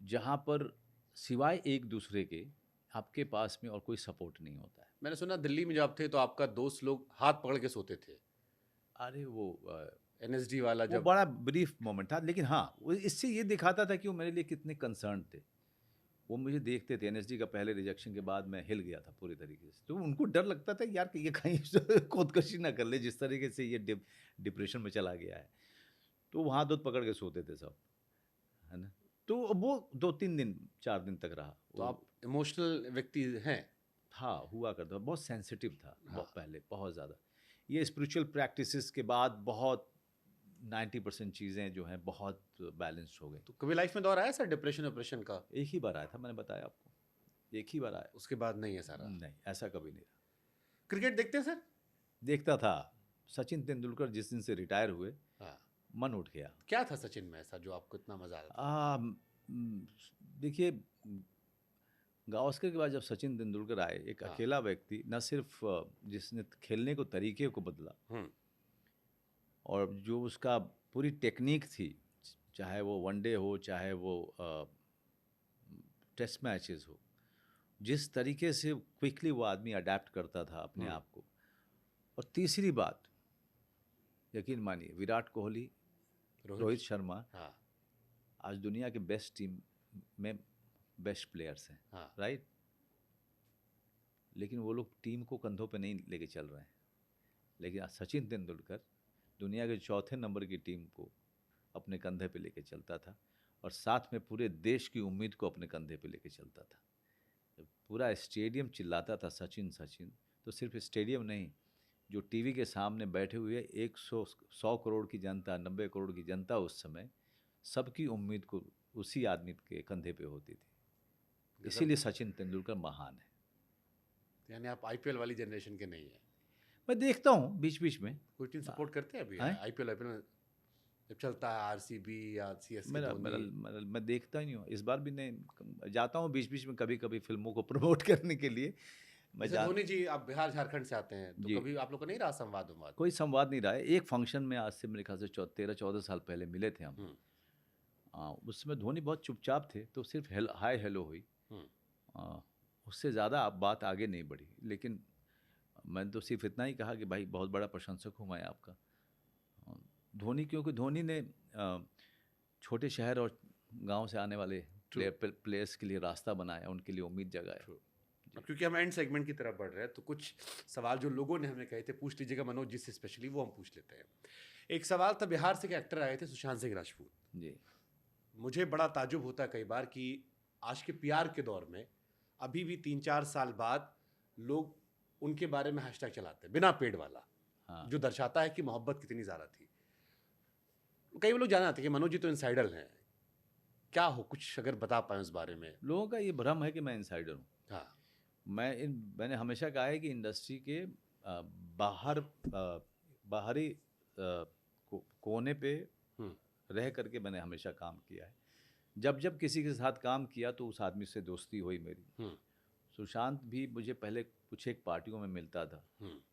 B: जहाँ पर सिवाय एक दूसरे के आपके पास में और कोई सपोर्ट नहीं होता है।
A: मैंने सुना दिल्ली में जब आप थे तो आपका दोस्त लोग हाथ पकड़ के सोते थे,
B: अरे
A: एनएसडी वाला
B: वो
A: जब।
B: बड़ा ब्रीफ मोमेंट था, लेकिन हाँ वो इससे ये दिखाता था कि वो मेरे लिए कितने कंसर्न थे। वो मुझे देखते थे, एनएसडी का पहले रिजेक्शन के बाद मैं हिल गया था पूरी तरीके से, तो उनको डर लगता था यार कि ये कहीं से खुदकुशी ना कर ले, जिस तरीके से ये डिप्रेशन में चला गया है। तो वहाँ दूध पकड़ के सोते थे सब, है ना। तो वो 2-3 दिन 4 दिन तक रहा
A: तो
B: वो।
A: आप इमोशनल व्यक्ति हैं।
B: हाँ हुआ करता था, बहुत सेंसिटिव था
A: हाँ।
B: पहले बहुत ज़्यादा। ये स्पिरिचुअल प्रैक्टिसेस के बाद बहुत 90% चीज़ें जो हैं बहुत बैलेंस्ड हो गई।
A: तो कभी लाइफ में दौर आया सर डिप्रेशन ऑपरेशन का?
B: एक ही बार आया था, मैंने बताया आपको, एक ही बार आया।
A: उसके बाद नहीं है सारा?
B: नहीं, ऐसा कभी नहीं रहा।
A: क्रिकेट देखते हैं सर?
B: देखता था। सचिन तेंदुलकर जिस दिन से रिटायर हुए,
A: हाँ।
B: मन उठ गया।
A: क्या था सचिन में ऐसा जो आपको इतना मजा आता था?
B: देखिए, गावस्कर के बाद जब सचिन तेंदुलकर आए, एक
A: हाँ।
B: अकेला व्यक्ति, न सिर्फ जिसने खेलने को तरीके को बदला,
A: हम्म।
B: और जो उसका पूरी टेक्निक थी, चाहे वो वनडे हो चाहे वो टेस्ट मैचेस हो, जिस तरीके से क्विकली वो आदमी अडेप्ट करता था अपने आप को। और तीसरी बात, यकीन मानिए, विराट कोहली, रोहित शर्मा
A: हाँ।
B: आज दुनिया के बेस्ट टीम में बेस्ट प्लेयर्स हैं,
A: हाँ।
B: राइट। लेकिन वो लोग टीम को कंधों पे नहीं लेके चल रहे हैं। लेकिन आज सचिन तेंदुलकर दुनिया के 4थे नंबर की टीम को अपने कंधे पे लेके चलता था, और साथ में पूरे देश की उम्मीद को अपने कंधे पे लेके चलता था। जब पूरा स्टेडियम चिल्लाता था सचिन सचिन, तो सिर्फ स्टेडियम नहीं, जो टीवी के सामने बैठे हुए 100 करोड़ की जनता, 90 करोड़ की जनता, उस समय सबकी उम्मीद को उसी आदमी के कंधे पे होती थी। इसीलिए सचिन तेंदुलकर महान है।
A: यानी आप आईपीएल वाली जनरेशन के नहीं है?
B: मैं देखता हूँ बीच बीच में।
A: कोई टीम सपोर्ट करते हैं अभी
B: हैं?
A: आईपीएल में जब चलता है, आरसीबी या सीएसके?
B: मैं देखता ही नहीं हूँ। इस बार भी नहीं, जाता हूँ बीच बीच में कभी कभी फिल्मों को प्रमोट करने के लिए। मैं
A: जैसे धोनी जी, आप बिहार झारखंड से आते हैं, तो
B: जी।
A: कभी आप लोग का नहीं रहा संवाद उमवाद?
B: कोई संवाद नहीं रहा है। एक फंक्शन में आज से मेरे ख्याल से 13-14 साल पहले मिले थे हम। उस समय धोनी बहुत चुपचाप थे, तो सिर्फ हाय हेलो हुई। उससे ज़्यादा आप बात आगे नहीं बढ़ी। लेकिन मैंने तो सिर्फ इतना ही कहा कि भाई बहुत बड़ा प्रशंसक हूँ मैं आपका, धोनी, क्योंकि धोनी ने छोटे शहर और गांव से आने वाले प्लेयर्स के लिए रास्ता बनाया, उनके लिए उम्मीद जगाया।
A: अब क्योंकि हम एंड सेगमेंट की तरफ बढ़ रहे हैं, तो कुछ सवाल जो लोगों ने हमें कहे थे पूछ लीजिएगा मनोज जी से स्पेशली, वो हम पूछ लेते हैं। एक सवाल था, बिहार से एक एक्टर आए थे सुशांत सिंह राजपूत
B: जी।
A: मुझे बड़ा ताजुब होता है कई बार कि आज के पीआर के दौर में अभी भी 3-4 साल बाद लोग उनके बारे में हैशटैग चलाते हैं, बिना पेड़ वाला।
B: हाँ।
A: जो दर्शाता है कि मोहब्बत कितनी ज़्यादा थी। कई लोग जाना चाहते हैं कि मनोज जी तो इनसाइडर हैं, क्या हो कुछ अगर बता पाएं उस बारे में?
B: लोगों का ये भ्रम है कि मैं इनसाइडर हूँ।
A: हाँ।
B: मैंने हमेशा कहा है कि इंडस्ट्री के बाहरी कोने पे रह करके मैंने हमेशा काम किया है। जब जब किसी के साथ काम किया तो उस आदमी से दोस्ती हुई मेरी। सुशांत भी मुझे पहले कुछ एक पार्टियों में मिलता था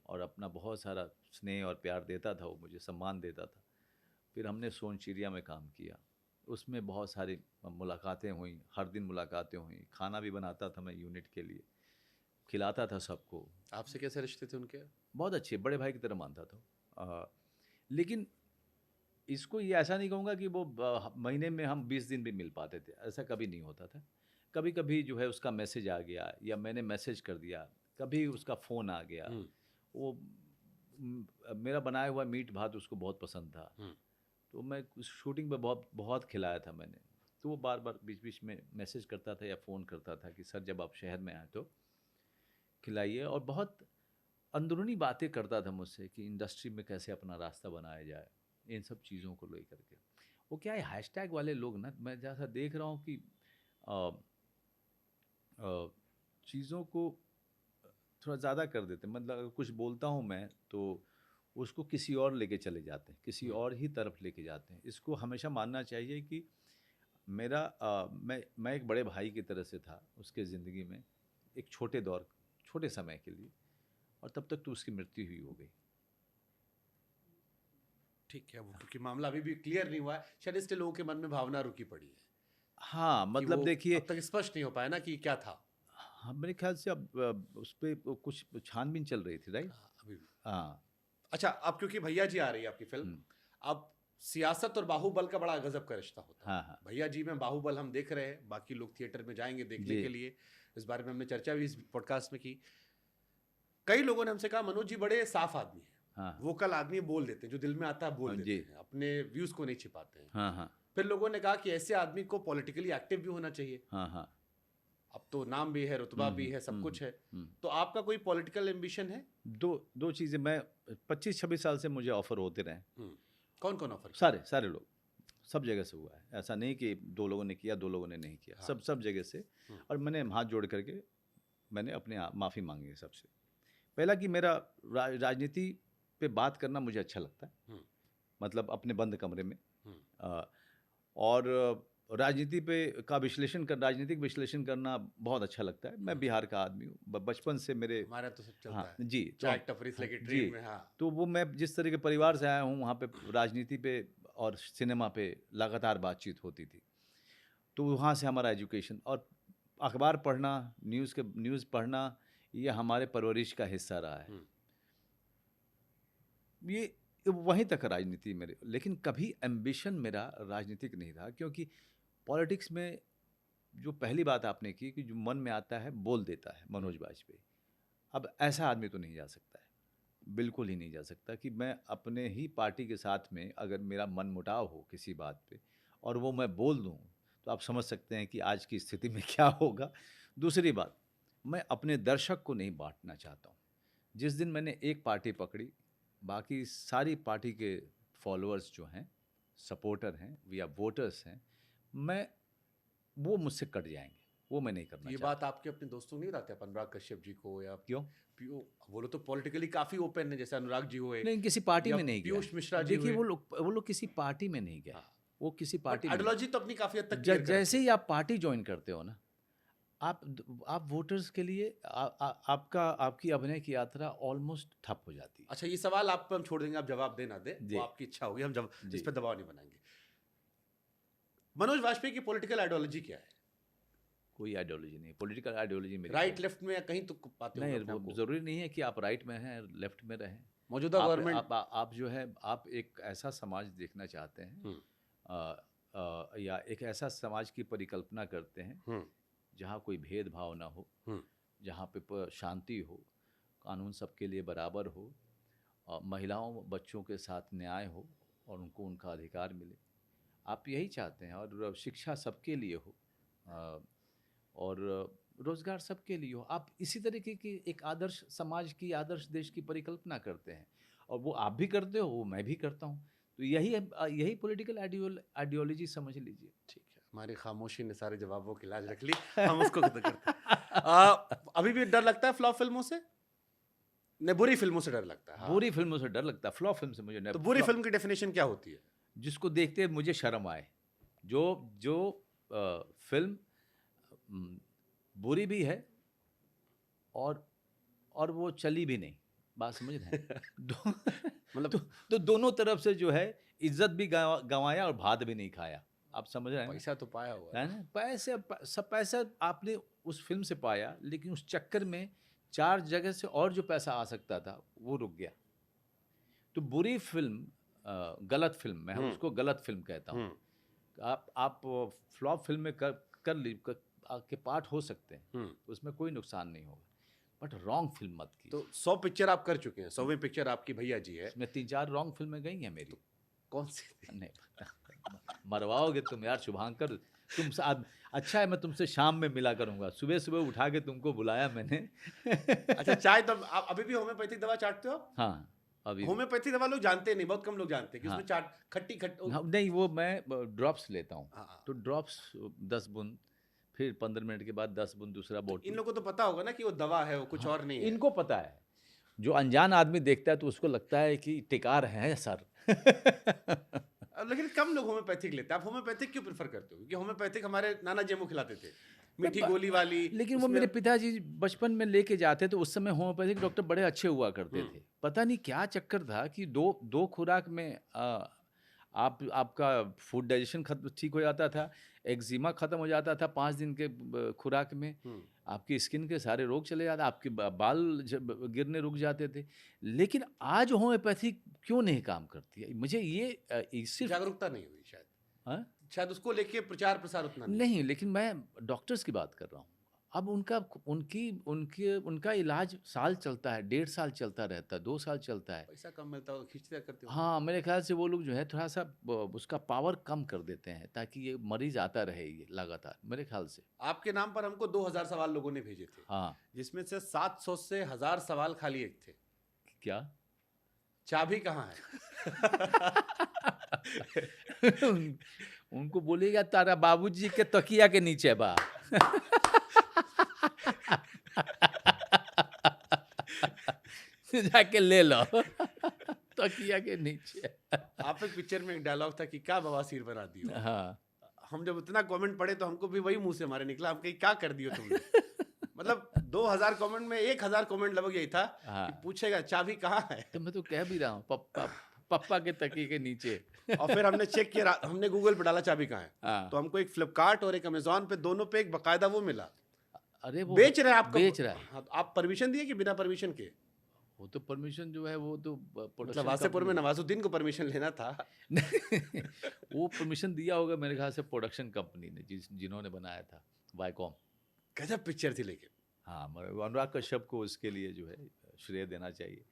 B: और अपना बहुत सारा स्नेह और प्यार देता था, वो मुझे सम्मान देता था। फिर हमने सोनचिड़िया में काम किया, उसमें बहुत सारी मुलाकातें हुई, हर दिन मुलाकातें हुई। खाना भी बनाता था मैं यूनिट के लिए, खिलाता था सबको।
A: आपसे कैसे रिश्ते थे उनके?
B: बहुत अच्छे, बड़े भाई की तरह मानता था। लेकिन इसको ये ऐसा नहीं कहूँगा कि वो महीने में हम 20 दिन भी मिल पाते थे, ऐसा कभी नहीं होता था। कभी कभी जो है उसका मैसेज आ गया या मैंने मैसेज कर दिया, कभी उसका फ़ोन आ गया। वो मेरा बनाया हुआ मीट भात उसको बहुत पसंद था, तो मैं शूटिंग पे बहुत बहुत खिलाया था मैंने। तो वो बार बार बीच बीच में मैसेज करता था या फ़ोन करता था कि सर जब आप शहर में आए तो खिलाइए, और बहुत अंदरूनी बातें करता था मुझसे कि इंडस्ट्री में कैसे अपना रास्ता बनाया जाए, इन सब चीज़ों को लेकर के। वो क्या है, हैशटैग वाले लोग ना, मैं जैसा देख रहा हूँ कि चीज़ों को थोड़ा ज़्यादा कर देते हैं। मतलब अगर कुछ बोलता हूँ मैं तो उसको किसी और लेके चले जाते हैं, किसी और ही तरफ लेके जाते हैं। इसको हमेशा मानना चाहिए कि मैं एक बड़े भाई की तरह से था उसके ज़िंदगी में, एक छोटे समय के लिए, और तब तक तो उसकी मृत्यु हुई हो गई।
A: ठीक है, वो क्योंकि मामला अभी भी क्लियर नहीं हुआ है, शायद इसलिए लोगों के मन में भावना रुकी पड़ी है
B: हाँ,
A: कि
B: मतलब
A: वो
B: देखिए,
A: अब तक स्पष्ट नहीं हो पाया ना कि क्या था।
B: हाँ, मेरे ख्याल से अब उस पे कुछ छानबीन चल रही थी, राइट?
A: हाँ, अभी भी।
B: हाँ।
A: अच्छा, अब क्योंकि भैया जी आ रही है आपकी फिल्म,
B: हम्म,
A: अब सियासत और बाहुबल का बड़ा गजब का रिश्ता होता है।
B: हाँ हाँ
A: भैया जी में बाहुबल हम देख रहे हैं, बाकी लोग थिएटर में जाएंगे देखने
B: जी,
A: के लिए। इस बारे में हमने चर्चा भी इस पॉडकास्ट में की। कई लोगों ने हमसे कहा मनोज जी बड़े साफ आदमी हैं,
B: हाँ
A: वोकल आदमी, बोल देते हैं, जो दिल में आता है बोल
B: हाँ
A: देते
B: जी,
A: हैं, अपने व्यूज को नहीं छिपाते हैं।
B: हाँ हाँ
A: फिर लोगों ने कहा कि ऐसे आदमी को पॉलिटिकली एक्टिव भी होना चाहिए।
B: हाँ हाँ।
A: अब तो नाम भी है, रुतबा भी है, सब कुछ है। तो आपका कोई पॉलिटिकल एम्बिशन है?
B: दो चीज़ें, मैं 25-26 साल से मुझे ऑफर होते रहे,
A: कौन कौन ऑफर?
B: सारे लोग, सब जगह से हुआ है। ऐसा नहीं कि 2 लोगों ने किया, 2 लोगों ने नहीं किया,
A: हाँ।
B: सब जगह से। और मैंने हाथ जोड़ करके मैंने अपने माफ़ी मांगी है सबसे। पहला कि मेरा राजनीति पे बात करना मुझे अच्छा लगता है, मतलब अपने बंद कमरे में, और राजनीति पे राजनीतिक विश्लेषण करना बहुत अच्छा लगता है। मैं बिहार का आदमी हूँ, बचपन से मेरे,
A: हमारा तो सब चलता
B: हाँ
A: है,
B: जी,
A: चाय टपरी से लेके ट्रेन में। हाँ,
B: तो वो मैं जिस तरह के परिवार से आया हूँ, वहाँ पे राजनीति पे और सिनेमा पे लगातार बातचीत होती थी। तो वहाँ से हमारा एजुकेशन और अखबार पढ़ना, न्यूज़ पढ़ना, ये हमारे परवरिश का हिस्सा रहा है। ये वहीं तक राजनीति मेरे, लेकिन कभी एम्बिशन मेरा राजनीतिक नहीं था, क्योंकि पॉलिटिक्स में जो पहली बात आपने की कि जो मन में आता है बोल देता है मनोज वाजपेयी। अब ऐसा आदमी तो नहीं जा सकता है, बिल्कुल ही नहीं जा सकता कि मैं अपने ही पार्टी के साथ में अगर मेरा मन मुटाव हो किसी बात पे और वो मैं बोल दूं, तो आप समझ सकते हैं कि आज की स्थिति में क्या होगा। दूसरी बात, मैं अपने दर्शक को नहीं बांटना चाहता हूँ। जिस दिन मैंने एक पार्टी पकड़ी, बाकी सारी पार्टी के फॉलोअर्स जो हैं, सपोर्टर हैं या वोटर्स हैं, मैं वो मुझसे कट जाएंगे, वो मैं नहीं करना
A: ये
B: चाहता।
A: बात आपके अपने दोस्तों को नहीं बताते, अनुराग कश्यप जी को या
B: क्यों?
A: वो लोग तो पॉलिटिकली काफी ओपन है, जैसे अनुराग जी हुए
B: नहीं, किसी पार्टी
A: या
B: में नहीं गया।
A: पीयूष मिश्रा जी
B: देखिए,
A: हुए।
B: वो लोग किसी पार्टी में नहीं गए।
A: हाँ।
B: वो किसी
A: बट
B: पार्टी में नहीं।
A: आइडियोलॉजी तो अपनी काफी हद तक क्लियर कर
B: जैसे
A: रखी
B: ही आप पार्टी ज्वाइन करते हो ना, आप वोटर्स के लिए आपकी अभिनय की यात्रा ऑलमोस्ट ठप हो जाती
A: है।
B: है।
A: अच्छा, ये सवाल आप पे हम छोड़ देंगे, आप जवाब देना दे,
B: जी।
A: वो आपकी इच्छा होगी, हम जब
B: जी।
A: इस पे दबाव नहीं बनाएंगे। मनोज वाजपेयी की पॉलिटिकल आइडियोलॉजी क्या है?
B: कोई आइडियोलॉजी नहीं, पॉलिटिकल आइडियोलॉजी मेरी
A: राइट लेफ्ट में या कहीं तो पाते होंगे
B: नहीं,
A: अपने आप
B: वो
A: को?
B: ज़रूरी नहीं है कि आप राइट में हैं, लेफ्ट में रहें।
A: मौजूदा गवर्नमेंट
B: आप जो है, आप एक ऐसा समाज देखना चाहते हैं, या एक ऐसा समाज की परिकल्पना करते हैं जहाँ कोई भेदभाव ना हो, जहाँ पे शांति हो, कानून सबके लिए बराबर हो, महिलाओं बच्चों के साथ न्याय हो और उनको उनका अधिकार मिले। आप यही चाहते हैं, और शिक्षा सबके लिए हो, और रोजगार सबके लिए हो। आप इसी तरीके की एक आदर्श समाज की, आदर्श देश की परिकल्पना करते हैं, और वो आप भी करते हो, वो मैं भी करता हूँ। तो यही पॉलिटिकल आइडियोलॉजी समझ लीजिए।
A: ठीक है, हमारी खामोशी ने सारे जवाबों की लाज रख ली, हम उसको खत्म करते हैं। अभी भी डर लगता है फ्लॉप फिल्मों से? नहीं, बुरी फिल्मों से डर लगता है। हाँ।
B: बुरी फिल्मों से डर लगता है, फ्लॉप फिल्म से मुझे नहीं।
A: तो बुरी फिल्म की डेफिनेशन क्या होती है?
B: जिसको देखते मुझे शर्म आए, जो फिल्म बुरी भी है और वो चली भी नहीं, बात समझ रहे हैं?
A: मतलब
B: तो दोनों तरफ से जो है, इज्जत भी गंवाया और भात भी नहीं खाया। आप समझ रहे हैं ना?
A: पैसा तो पाया हुआ
B: है ना? सब पैसा आपने उस फिल्म से पाया, लेकिन उस चक्कर में 4 जगह से और जो पैसा आ सकता था वो रुक गया। तो बुरी फिल्म, गलत फिल्म, मैं उसको गलत फिल्म कहता हूँ। आप फ्लॉप फिल्म में के पार्ट हो सकते हैं, उसमें कोई नुकसान नहीं होगा, बट रॉन्ग फिल्म मत कीजिए।
A: तो 100 पिक्चर आप कर चुके हैं, 100वीं पिक्चर आपकी भैया जी है।
B: इसमें 3-4 रॉन्ग फिल्में गई हैं मेरी।
A: कौन सी थी?
B: नहीं पता। मरवाओगे तुम यार शुभांकर, अच्छा है मैं तुमसे शाम में मिला करूंगा, सुबह सुबह उठा के तुमको बुलाया मैंने।
A: अच्छा, चाय तो आप अभी भी होम्योपैथिक दवा चाटते हो?
B: हाँ, अभी
A: होम्योपैथिक दवा लोग जानते नहीं, बहुत कम लोग जानते हैं कि उसमें चाट खट्टी
B: नहीं, वो मैं ड्रॉप्स लेता हूँ।
A: हाँ।
B: तो ड्रॉप्स 10 बूंद, फिर 15 मिनट के बाद 10 बूंद दूसरा बोतल।
A: इन लोगों को तो पता होगा ना कि वो दवा है, वो कुछ और नहीं है।
B: इनको पता है। जो अनजान आदमी देखता है तो उसको लगता है कि टिकार है सर।
A: लेकिन कम लोग होम्योपैथिक लेते हैं। आप होम्योपैथिक क्यों प्रेफर करते हो? क्योंकि होम्योपैथिक हमारे नाना जी हमको खिलाते थे। मीठी
B: ब-
A: गोली वाली।
B: लेकिन वो
A: उसमें
B: मेरे पिताजी बचपन में लेके जाते तो उस समय होम्योपैथिक डॉक्टर बड़े अच्छे हुआ करते
A: हम्म।
B: थे। पता नहीं क्या चक्कर था कि दो दो खुराक में आपका फूड डाइजेशन खत्म ठीक हो जाता था, एक्जिमा खत्म हो जाता था 5 दिन के खुराक में,
A: हम्म।
B: आपकी स्किन के सारे रोग चले जाते, आपके बाल गिरने रुक जाते थे। लेकिन आज होम्योपैथी क्यों नहीं काम करती है? मुझे ये सिर्फ
A: जागरूकता नहीं हुई शायद,
B: हाँ?
A: शायद उसको लेके प्रचार प्रसार उतना नहीं।
B: नहीं, लेकिन मैं डॉक्टर्स की बात कर रहा हूँ। अब उनका इलाज साल चलता है, 1.5 साल चलता रहता है, 2 साल चलता है।
A: पैसा कम मिलता होगा, खींचते करते होंगे।
B: हाँ, मेरे ख्याल से वो लोग जो है थोड़ा-सा उसका पावर कम कर देते हैं ताकि ये मरीज़ आता रहे ये लगातार, मेरे ख्याल से।
A: आपके नाम पर हमको 2000 सवाल लोगों ने भेजे थे,
B: हाँ,
A: जिसमें से 700 से 1000 सवाल खाली एक थे।
B: क्या?
A: चाबी कहाँ है?
B: उनको बोलिएगा तारा बाबूजी के तकिया के नीचे बा। जाके ले लो तकिया के नीचे।
A: आप एक पिक्चर में एक डायलॉग था कि क्या बवासीर बना दियो।
B: हाँ।
A: हम जब उतना कमेंट पढ़े तो हमको भी वही मुंह से हमारे निकला, हम कहीं क्या कर दियो तुमने। मतलब 2000 कमेंट में 1000 कमेंट लगभग यही था कि
B: हाँ,
A: पूछेगा चाबी कहाँ है।
B: तो मैं तो कह भी रहा हूँ पप्पा के तकिए के नीचे।
A: और फिर हमने चेक किया, हमने गूगल पे डाला चाबी कहाँ है,
B: हाँ,
A: तो हमको एक फ्लिपकार्ट और एक अमेजोन पे, दोनों पे एक बकायदा वो मिला,
B: अरे वो
A: बेच रहे हैं आपको।
B: बेच रहा है।
A: हाँ, तो आप परमिशन दिए कि बिना परमिशन के?
B: वो तो परमिशन जो है वो तो
A: मतलब
B: प्रोडक्शन
A: वासेपुर में नवाजुद्दीन को परमिशन लेना था।
B: वो परमिशन दिया होगा मेरे ख्याल से प्रोडक्शन कंपनी ने जिन्होंने बनाया था, वाईकॉम।
A: गजब पिक्चर थी लेकिन।
B: हाँ, मगर अनुराग कश्यप को उसके लिए जो है श्रेय देना चाहिए।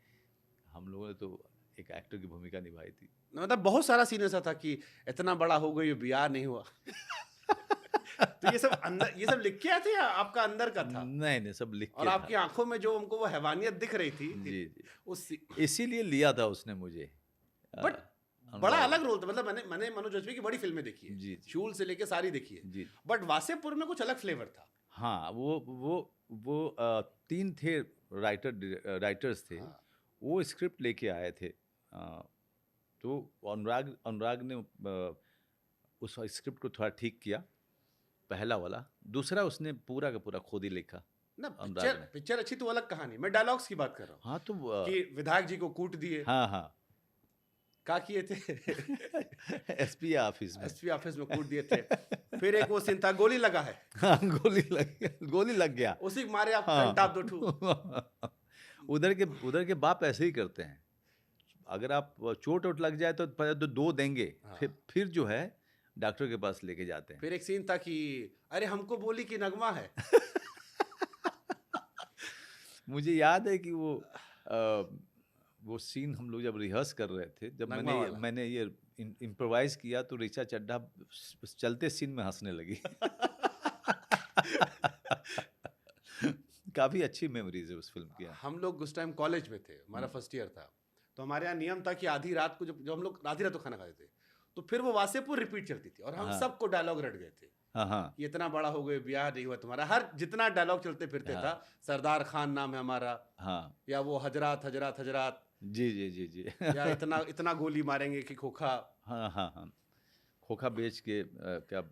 B: हम लोगों ने तो एक एक्टर की भूमिका निभाई थी।
A: मतलब बहुत सारा सीन ऐसा था कि इतना बड़ा हो गई, ब्याह नहीं हुआ। तो ये सब अंदर, ये सब लिख के आए थे या आपका अंदर का था?
B: नहीं नहीं, सब लिख
A: और
B: के
A: आपकी
B: था।
A: आंखों में जो हमको वो हैवानियत दिख रही थी
B: जी जी,
A: उस,
B: इसीलिए लिया था उसने मुझे।
A: बट बड़ा अलग रोल था। मतलब मैंने मनोज वाजपेयी की बड़ी फिल्में देखी है,
B: जी जी
A: शूल से लेके सारी देखी है,
B: जी।
A: बट वासेपुर में कुछ अलग फ्लेवर था।
B: हाँ, वो 3 थे राइटर्स थे।
A: हाँ।
B: वो स्क्रिप्ट लेके आए थे। तो अनुराग ने उस स्क्रिप्ट को थोड़ा ठीक किया, पहला वाला। दूसरा उसने पूरा का पूरा खुद ही लिखा,
A: ना
B: अनुराग
A: पिक्चर
B: ने।
A: पिक्चर अच्छी तो अलग कहानी, मैं डायलॉग्स की बात कर रहा हूँ
B: हाँ, तो
A: कि विधायक जी को कूट दिए,
B: हाँ हाँ
A: क्या किए थे?
B: एसपी ऑफिस में।
A: एसपी ऑफिस में कूट दिए थे। फिर एक वो सीन था, गोली लगा है,
B: हाँ, गोली लग गया।
A: उसी के मारे आप
B: हाँ।
A: टाप दो ठू।
B: उधर के बाप ऐसे ही करते हैं। अगर आप चोट वोट लग जाए तो पहले तो 2 देंगे,
A: हाँ।
B: फिर जो है डॉक्टर के पास लेके जाते हैं।
A: फिर एक सीन था कि अरे हमको बोली कि नगमा है।
B: मुझे याद है कि वो सीन हम लोग जब रिहर्स कर रहे थे, जब
A: नगमा वाला।
B: मैंने ये इम्प्रोवाइज किया तो ऋचा चड्ढा चलते सीन में हंसने लगी। काफी अच्छी मेमोरीज है उस फिल्म की।
A: हम लोग उस टाइम कॉलेज में थे, हमारा फर्स्ट ईयर था, तो हमारे यहाँ नियम था कि आधी रात को जब हम लोग आधी रात को खाना खाते थे, तो फिर वो वासेपुर रिपीट चलती थी और हम
B: हाँ।
A: सबको डायलॉग रट गए थे
B: हाँ हाँ
A: कि इतना बड़ा हो गए, ब्याह नहीं हुआ तुम्हारा, हर जितना डायलॉग चलते फिरते
B: हाँ।
A: था, सरदार खान नाम है हमारा,
B: हाँ
A: या वो हजरात हजरात हजरात,
B: जी जी जी जी।
A: या इतना इतना गोली मारेंगे कि खोखा।
B: हाँ हाँ हाँ, खोखा बेच के क्या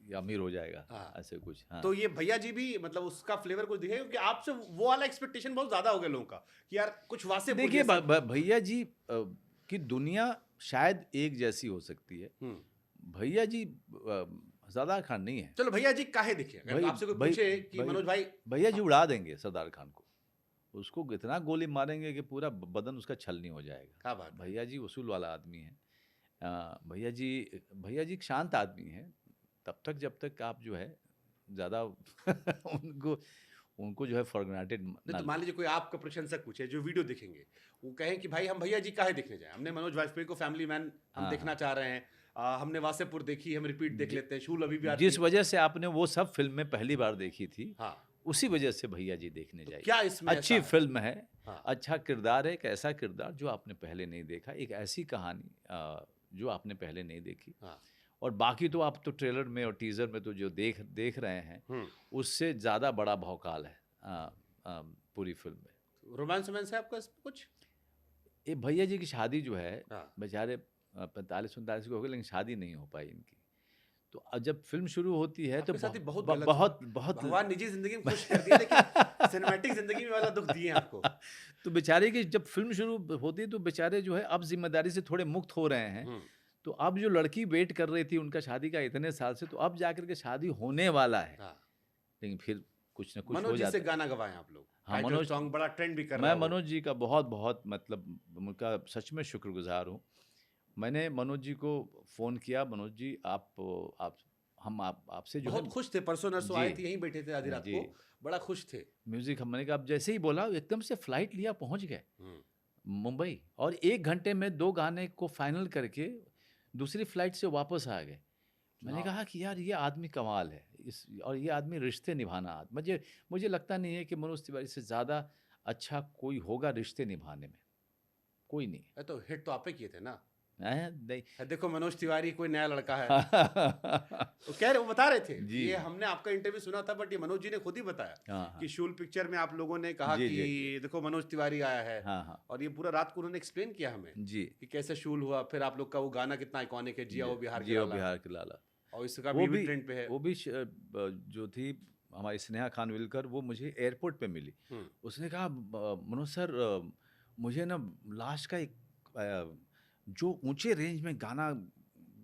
B: ये अमीर हो जाएगा,
A: हाँ।
B: ऐसे कुछ। हाँ।
A: तो ये भैया जी भी मतलब उसका फ्लेवर कुछ दिखे, क्योंकि आपसे वो वाला एक्सपेक्टेशन बहुत ज्यादा हो गया लोगों का कि यार कुछ वासे
B: देखिए भैया जी की दुनिया शायद एक जैसी हो सकती है। भैया जी सरदार खान नहीं है।
A: चलो भैया जी काहे दिखे, अगर आपसे कोई पूछे कि मनोज भाई,
B: भैया जी उड़ा देंगे सरदार खान को, उसको इतना गोली मारेंगे कि पूरा बदन उसका छलनी हो जाएगा।
A: क्या बात है।
B: भैया जी उसूल वाला आदमी है। भैया जी एक शांत आदमी है, तब तक जब तक आप जो है ज़्यादा उनको जो है फॉर ग्रांटेड
A: नहीं तो मान लीजिए कोई आपका प्रशंसक पूछे जो वीडियो देखेंगे, वो कहें कि भाई हम भैया जी काहे देखने जाए, हमने मनोज वाजपेयी को फैमिली मैन हम
B: हाँ,
A: देखना चाह रहे हैं, हमने वासेपुर देखी, हम रिपीट देख लेते हैं, शूल अभी भी आती
B: जिस
A: है।
B: वजह से आपने वो सब फिल्में पहली बार देखी थी,
A: हाँ,
B: उसी वजह से भैया जी देखने जाइए।
A: क्या इसमें
B: अच्छी
A: ऐसा है?
B: फिल्म है,
A: हाँ।
B: अच्छा किरदार है, एक ऐसा किरदार जो आपने पहले नहीं देखा, एक ऐसी कहानी जो आपने पहले नहीं देखी।
A: हाँ।
B: और बाकी तो आप तो ट्रेलर में और टीजर में तो जो देख रहे हैं, उससे ज़्यादा बड़ा भौकाल है पूरी फिल्म में।
A: रोमांस वोमांस है आपका इसमें कुछ?
B: ये भैया जी की शादी जो है,
A: हाँ।
B: बेचारे 45-49 को हो गए, लेकिन शादी नहीं हो पाई इनकी। तो जब फिल्म शुरू होती है तो
A: आपके साथ ही बहुत
B: ब
A: गलत
B: बहुत
A: हुआ।
B: बहुत
A: भगवान निजी ज़िंदगी में खुश कर दिए, लेकिन सिनेमैटिक ज़िंदगी में वाला दुःख दिए आपको।
B: तो बेचारे की जब फ़िल्म शुरू होती है तो बेचारे जो है अब ज़िम्मेदारी से थोड़े मुक्त हो रहे हैं।
A: हुँ।
B: तो अब जो लड़की वेट कर रही थी उनका शादी का इतने साल से, तो अब जाकर के शादी होने वाला है।
A: हाँ।
B: लेकिन फिर कुछ न कुछ
A: मनोज
B: हो
A: जी से
B: जाता है।
A: गाना गवाएँ आप लोग।
B: हाँ,
A: टाइटल
B: मनोज
A: सॉन्ग बड़ा ट्रेंड भी कर रहा
B: मैं
A: है वो।
B: मनोज जी का बहुत-बहुत मतलब उनका सच में शुक्रगुज़ार हूँ। मैंने मनोज जी को फ़ोन किया, मनोज जी आप हम आपसे जो है
A: बहुत खुश थे, परसों-नरसों
B: जी,
A: आए थे, यहीं बैठे थे आधी रात
B: जी,
A: को, बड़ा खुश थे।
B: म्यूज़िक मैंने कहा, अब जैसे ही बोला एकदम से फ्लाइट लिया पहुँच गए
A: हुँ।
B: मुंबई और 1 घंटे में 2 गाने को फ़ाइनल करके दूसरी फ्लाइट से वापस आ गए। मैंने
A: चुनाव।
B: कहा कि यार ये आदमी कमाल है, इस और ये आदमी रिश्ते निभाना मुझे मुझे लगता नहीं है कि मनोज तिवारी से ज़्यादा अच्छा कोई होगा रिश्ते निभाने में, कोई नहीं
A: तो हिट तो आप ही किए थे ना?
B: है। हैं? नहीं।
A: देखो मनोज तिवारी कोई नया लड़का है। वो
B: जी,
A: वो बता रहे थे,
B: जी।
A: ये हमने आपका इंटरव्यू सुना था, बट ये मनोज जी ने खुद ही बताया
B: हाँ, हाँ।
A: कि शूल पिक्चर में आप लोगों ने कहा
B: जी,
A: कि
B: जी, जी।
A: देखो मनोज तिवारी आया है,
B: हाँ, हाँ।
A: और ये पूरा रात को उन्होंने एक्सप्लेन किया हमें
B: जी,
A: कि कैसे शूल हुआ, फिर आप लोग का वो गाना कितना आइकॉनिक है, जिया
B: जी।
A: वो बिहार के
B: जियो
A: लाला,
B: बिहार के लाला।
A: और इसका
B: वो
A: अभी भी
B: भी
A: ट्रेंड पे है।
B: वो भी जो थी हमारी स्नेहा खानविलकर, वो मुझे एयरपोर्ट पे मिली।
A: हम्म।
B: उसने कहा मनोज सर, मुझे ना लास्ट का एक जो ऊँचे रेंज में गाना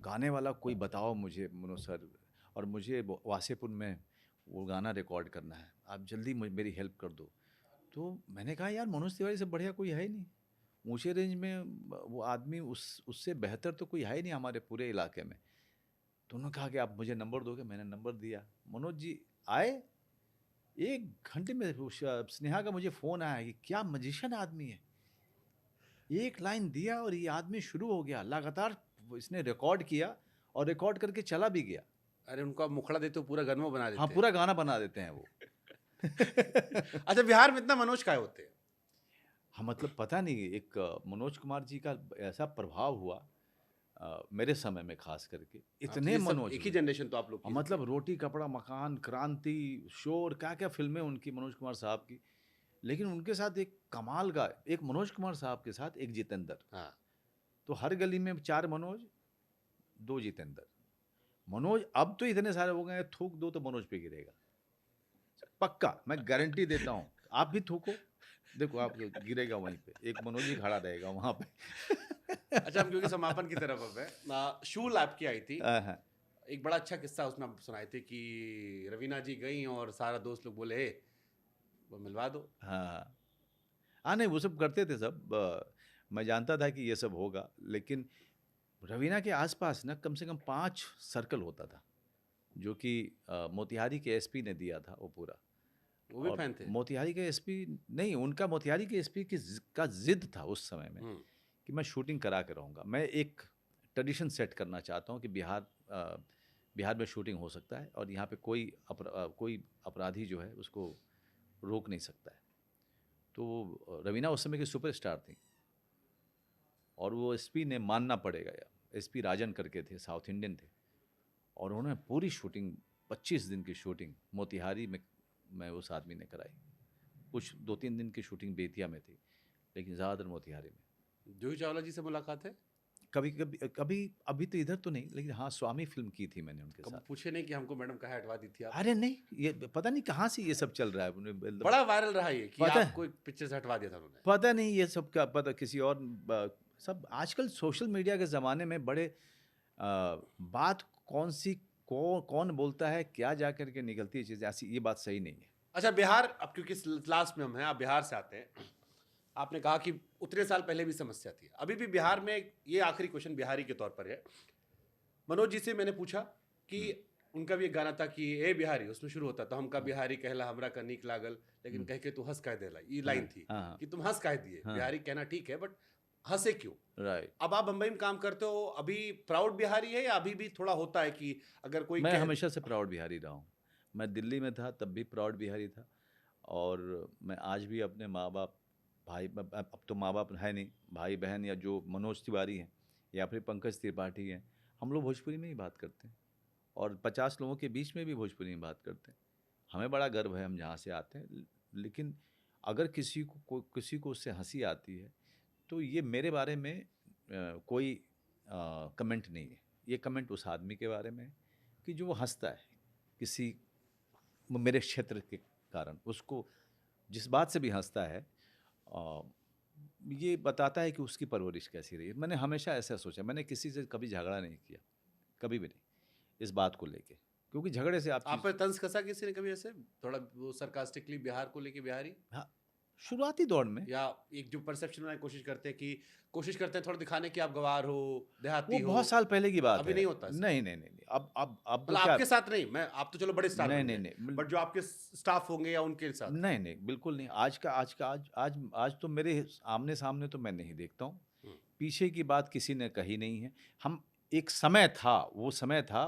B: गाने वाला कोई बताओ मुझे मनोज सर, और मुझे वासेपुर में वो गाना रिकॉर्ड करना है। आप जल्दी मेरी हेल्प कर दो। तो मैंने कहा यार मनोज तिवारी से बढ़िया कोई है ही नहीं। ऊँचे रेंज में वो आदमी उससे बेहतर तो कोई है ही नहीं हमारे पूरे इलाके में। तो उन्होंने कहा कि आप मुझे नंबर दोगे? मैंने नंबर दिया। मनोज जी आए, 1 घंटे में स्नेहा का मुझे फ़ोन आया कि क्या मैजिशियन आदमी है। एक लाइन दिया और ये आदमी शुरू हो गया। लगातार इसने रिकॉर्ड किया और रिकॉर्ड करके चला भी गया।
A: अरे उनको आप मुखड़ा देते हो, पूरा गन्नो बना
B: हाँ,
A: देते हैं।
B: पूरा गाना बना देते हैं वो।
A: अच्छा, बिहार में इतना मनोज काय होते हैं?
B: हाँ, मतलब पता नहीं, एक मनोज कुमार जी का ऐसा प्रभाव हुआ मेरे समय में ख़ास करके,
A: आप तो
B: इतने
A: ये सब
B: मनोज
A: एक ही
B: हुए।
A: जनरेशन तो आप लोग की
B: मतलब
A: थी।
B: रोटी कपड़ा मकान, क्रांति, शोर, क्या-क्या फ़िल्में उनकी मनोज कुमार साहब की। लेकिन उनके साथ एक कमाल का, एक मनोज कुमार साहब के साथ एक जितेंद्र।
A: हाँ।
B: तो हर गली में 4 मनोज, 2 जितेंद्र। मनोज अब तो इतने सारे हो गए हैं, थूक दो तो मनोज पे गिरेगा। पक्का, मैं गारंटी देता हूँ। आप भी थूको, देखो आप गिरेगा वहीं पे। एक मनोज ही खड़ा रहेगा वहाँ पे।
A: अच्छा, हम क्योंकि समापन की तरफ अब है, शूल आपकी आई थी,
B: हाँ।
A: एक बड़ा अच्छा किस्सा उसमें आप सुनाए थे कि रवीना जी गई और सारा दोस्त लोग बोले, "ए, वो मिलवा दो।"
B: हाँ। हाँ, नहीं वो सब करते थे सब। मैं जानता था कि ये सब होगा, लेकिन रवीना के आस-पास ना कम से कम 5 सर्कल होता था, जो कि मोतिहारी के एसपी ने दिया था वो पूरा।
A: वो भी
B: और
A: फैन थे?
B: मोतिहारी के एसपी नहीं, उनका मोतिहारी के एसपी का ज़िद था उस समय में
A: हुँ।
B: कि मैं शूटिंग करा के रहूँगा। मैं एक ट्रेडिशन सेट करना चाहता हूँ कि बिहार में शूटिंग हो सकता है और यहाँ पे कोई अपराधी जो है उसको रोक नहीं सकता है। तो रवीना उस समय की सुपरस्टार थी और वो एसपी ने मानना पड़ेगा यार, एसपी राजन करके थे, साउथ इंडियन थे, और उन्होंने पूरी शूटिंग 25 दिन की शूटिंग मोतिहारी में उस आदमी ने कराई। कुछ 2-3 दिन की शूटिंग बेतिया में थी, लेकिन ज़्यादातर मोतिहारी में।
A: जूही चावला जी से मुलाकात है?
B: कभी अभी तो इधर तो नहीं, लेकिन हाँ, स्वामी फ़िल्म की थी मैंने उनके
A: कभी
B: साथ।
A: पूछे नहीं कि हमको मैडम कहाँ हटवा दी थी आप?
B: अरे नहीं, ये पता नहीं कहाँ से ये सब चल रहा है। मतलब
A: बड़ा वायरल रहा ये कि
B: पता
A: आपको एक पिक्चर से हटवा दिया था उन्होंने।
B: पता नहीं ये सब का पता किसी और सब आजकल सोशल मीडिया के ज़माने में बड़े बात कौन-सी कौन बोलता है, क्या जा कर के निकलती है चीज़ें, ऐसी ये बात सही नहीं है।
A: अच्छा, बिहार, अब क्योंकि इस लास्ट में हम हैं, आप बिहार से आते हैं। आपने कहा कि उतने साल पहले भी समस्या थी। अभी भी बिहार में, ये आखिरी क्वेश्चन बिहारी के तौर पर है। मनोज जी से मैंने पूछा कि
B: हुँ,
A: उनका भी एक गाना था कि ए बिहारी, उसमें शुरू होता था, हमका
B: हाँ,
A: बिहारी कहला हमरा का नीक लागल, लेकिन
B: हुँ,
A: कह के तू हंस कह देला, ये
B: हाँ,
A: लाइन थी
B: हाँ, हाँ,
A: कि तुम हंस कह दिए,
B: हाँ,
A: बिहारी कहना ठीक है बट हंसे क्यों?
B: राइट।
A: अब आप बम्बई में काम करते हो, अभी प्राउड बिहारी है या अभी भी थोड़ा होता है कि अगर कोई
B: मैं
A: कह।
B: हमेशा से प्राउड बिहारी रहा हूँ। मैं दिल्ली में था तब भी प्राउड बिहारी था, और मैं आज भी अपने माँ-बाप, भाई, अब तो माँ-बाप है नहीं, भाई-बहन या जो मनोज तिवारी हैं या फिर पंकज त्रिपाठी हैं, हम लोग भोजपुरी में ही बात करते हैं और 50 लोगों के बीच में भी भोजपुरी में बात करते हैं। हमें बड़ा गर्व है हम जहाँ से आते हैं, लेकिन अगर किसी को उससे हँसी आती है, तो ये मेरे बारे में कोई कमेंट नहीं है। ये कमेंट उस आदमी के बारे में है, कि जो वो हंसता है किसी मेरे क्षेत्र के कारण, उसको जिस बात से भी हंसता है, अ, ये बताता है कि उसकी परवरिश कैसी रही है। मैंने हमेशा ऐसा सोचा, मैंने किसी से कभी झगड़ा नहीं किया, कभी भी नहीं, इस बात को लेके, क्योंकि झगड़े से आप
A: आप पे तंज कसा किसी ने कभी ऐसे थोड़ा वो सरकास्टिकली बिहार को लेके बिहारी,
B: हाँ, शुरुआती दौर में
A: या एक जो परसेप्शन बनाने की कोशिश करते हैं थोड़ा दिखाने कि आप गवार हो, देहाती
B: वो
A: हो?
B: बहुत साल पहले की बात
A: अभी
B: है।
A: नहीं होता ऐसा?
B: नहीं, नहीं, नहीं, नहीं, अब
A: मतलब
B: क्या,
A: आपके साथ नहीं, मैं आप तो चलो बड़े स्टार
B: नहीं,
A: बन
B: नहीं,
A: गए,
B: नहीं,
A: बट जो आपके स्टाफ होंगे या उनके साथ?
B: नहीं, नहीं, बिल्कुल नहीं। आज तो मेरे आमने-सामने तो मैं नहीं देखता हूँ।
A: हुँ।
B: पीछे की बात किसी ने कही नहीं है। हम एक समय था, वो समय था,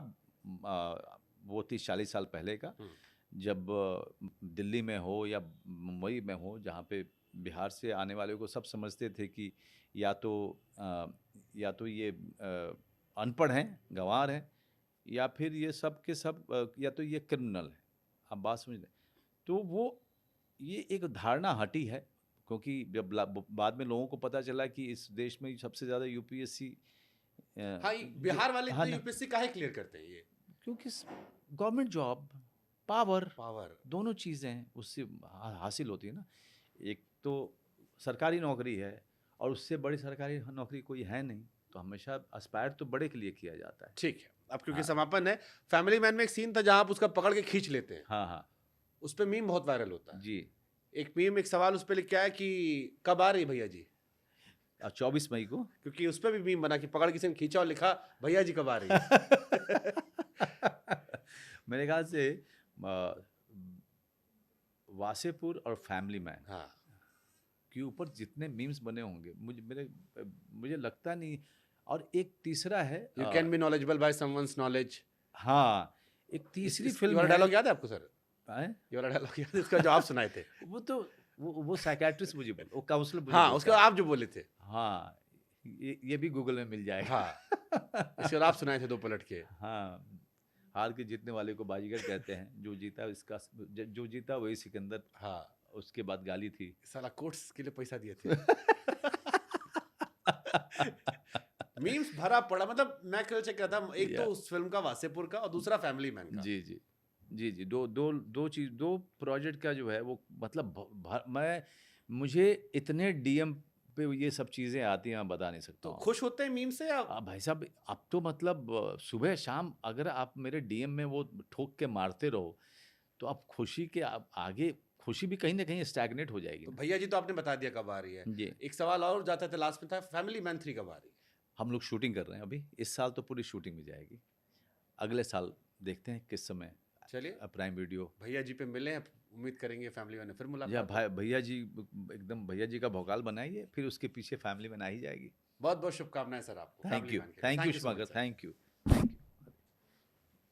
B: वो 30-40 साल पहले का,
A: हुँ।
B: जब दिल्ली में हो या मुंबई में हो, जहाँ पे बिहार से आने वाले को सब समझते थे कि या तो या तो ये अनपढ़ हैं, गँवार हैं, या फिर ये सब के सब या तो ये क्रिमिनल हैं। आप बात समझ रहे हैं? तो वो ये एक धारणा हटी है, क्योंकि जब बाद में लोगों को पता चला कि इस देश में सबसे ज़्यादा यूपीएससी
A: हाँ, ये
B: जो
A: बिहार वाले
B: हाँ
A: इतने
B: ना,
A: यूपीएससी काहे क्लियर करते हैं ये?
B: क्योंकि गवर्नमेंट जॉब, पावर,
A: पावर।
B: दोनों चीज़ें हैं उससे हासिल होती है ना। एक तो सरकारी नौकरी है, और उससे बड़ी सरकारी नौकरी कोई है नहीं, तो हमेशा एस्पायर तो बड़े के लिए किया जाता है।
A: ठीक है, अब क्योंकि
B: हाँ,
A: समापन है, फैमिली मैन में एक सीन था जहाँ आप उसका पकड़ के खींच लेते हैं,
B: हाँ, हाँ,
A: उस पे मीम बहुत वायरल होता है।
B: जी।
A: एक मीम, एक सवाल उस पे लिख के आया कि कब आ रही भैया जी?
B: 24 मई को
A: क्योंकि उस पे भी मीम बना कि पकड़ किसी ने खींचा और लिखा भैया जी कब आ रही है?
B: मेरे ख्याल से वासेपुर और फैमिली मैन
A: हाँ,
B: के ऊपर जितने मीम्स बने होंगे, मुझे लगता नहीं। और एक तीसरा है,
A: you can be knowledgeable by someone's knowledge.
B: हाँ, एक तीसरी
A: ये
B: फिल्म
A: वाला
B: है।
A: डायलॉग याद है आपको सर?
B: हैं?
A: ये वाला डायलॉग याद है इसका जो आप सुनाए थे?
B: वो तो वो साइकियाट्रिस्ट वो काउंसलर मुझे
A: हाँ,
B: बोलता
A: उसका
B: है।
A: आप जो बोले थे।
B: हाँ, ये भी गूगल में मिल जाएगा।
A: हाँ, इसके बाद आप सुनाए थे दो पलट के।
B: हाँ, हार के जीतने वाले को बाजीगर कहते हैं, जो जीता वही सिकंदर।
A: हाँ,
B: उसके बाद गाली थी।
A: साला कोट्स के लिए पैसा दिए थे। मीम्स भरा पड़ा, मतलब मैं कल चेक कर रहा था, एक तो
B: या
A: उस फिल्म का वासेपुर का और दूसरा फैमिली मैन का।
B: जी, जी। जी, जी, दो प्रोजेक्ट का जो है वो, मतलब मुझे इतने डीएम पे ये सब चीज़ें आती हैं, मैं बता नहीं सकता
A: तो
B: हूँ।
A: खुश होते हैं मीम से या?
B: भाई साहब, अब तो मतलब सुबह शाम अगर आप मेरे डीएम में वो ठोक के मारते रहो, तो अब खुशी के आगे खुशी भी कहीं न कहीं स्टैग्नेट हो जाएगी
A: तो
B: ना।
A: भैया जी तो आपने बता दिया कब आ रही है।
B: जी,
A: एक सवाल और जाता था लास्ट में, था फैमिली मैन 3 कब आ रही है?
B: हम लोग शूटिंग कर रहे हैं अभी। इस साल तो पूरी शूटिंग में जाएगी। अगले साल देखते हैं किस समय
A: चलिए,
B: प्राइम वीडियो,
A: भैया जी पे मिले हैं, उम्मीद करेंगे फैमिली मैन में फिर
B: या
A: मुलाकात हो।
B: भैया जी, एकदम भैया जी का भोकाल बनाइए, फिर उसके पीछे फैमिली में आ ही जाएगी।
A: बहुत बहुत शुभकामनाएं सर आपको
B: थैंक
A: फैमिली
B: यू,
A: मैन के लिए।
B: Thank you
A: thank you so
B: Shubhakar,
A: much sir.
B: Thank you.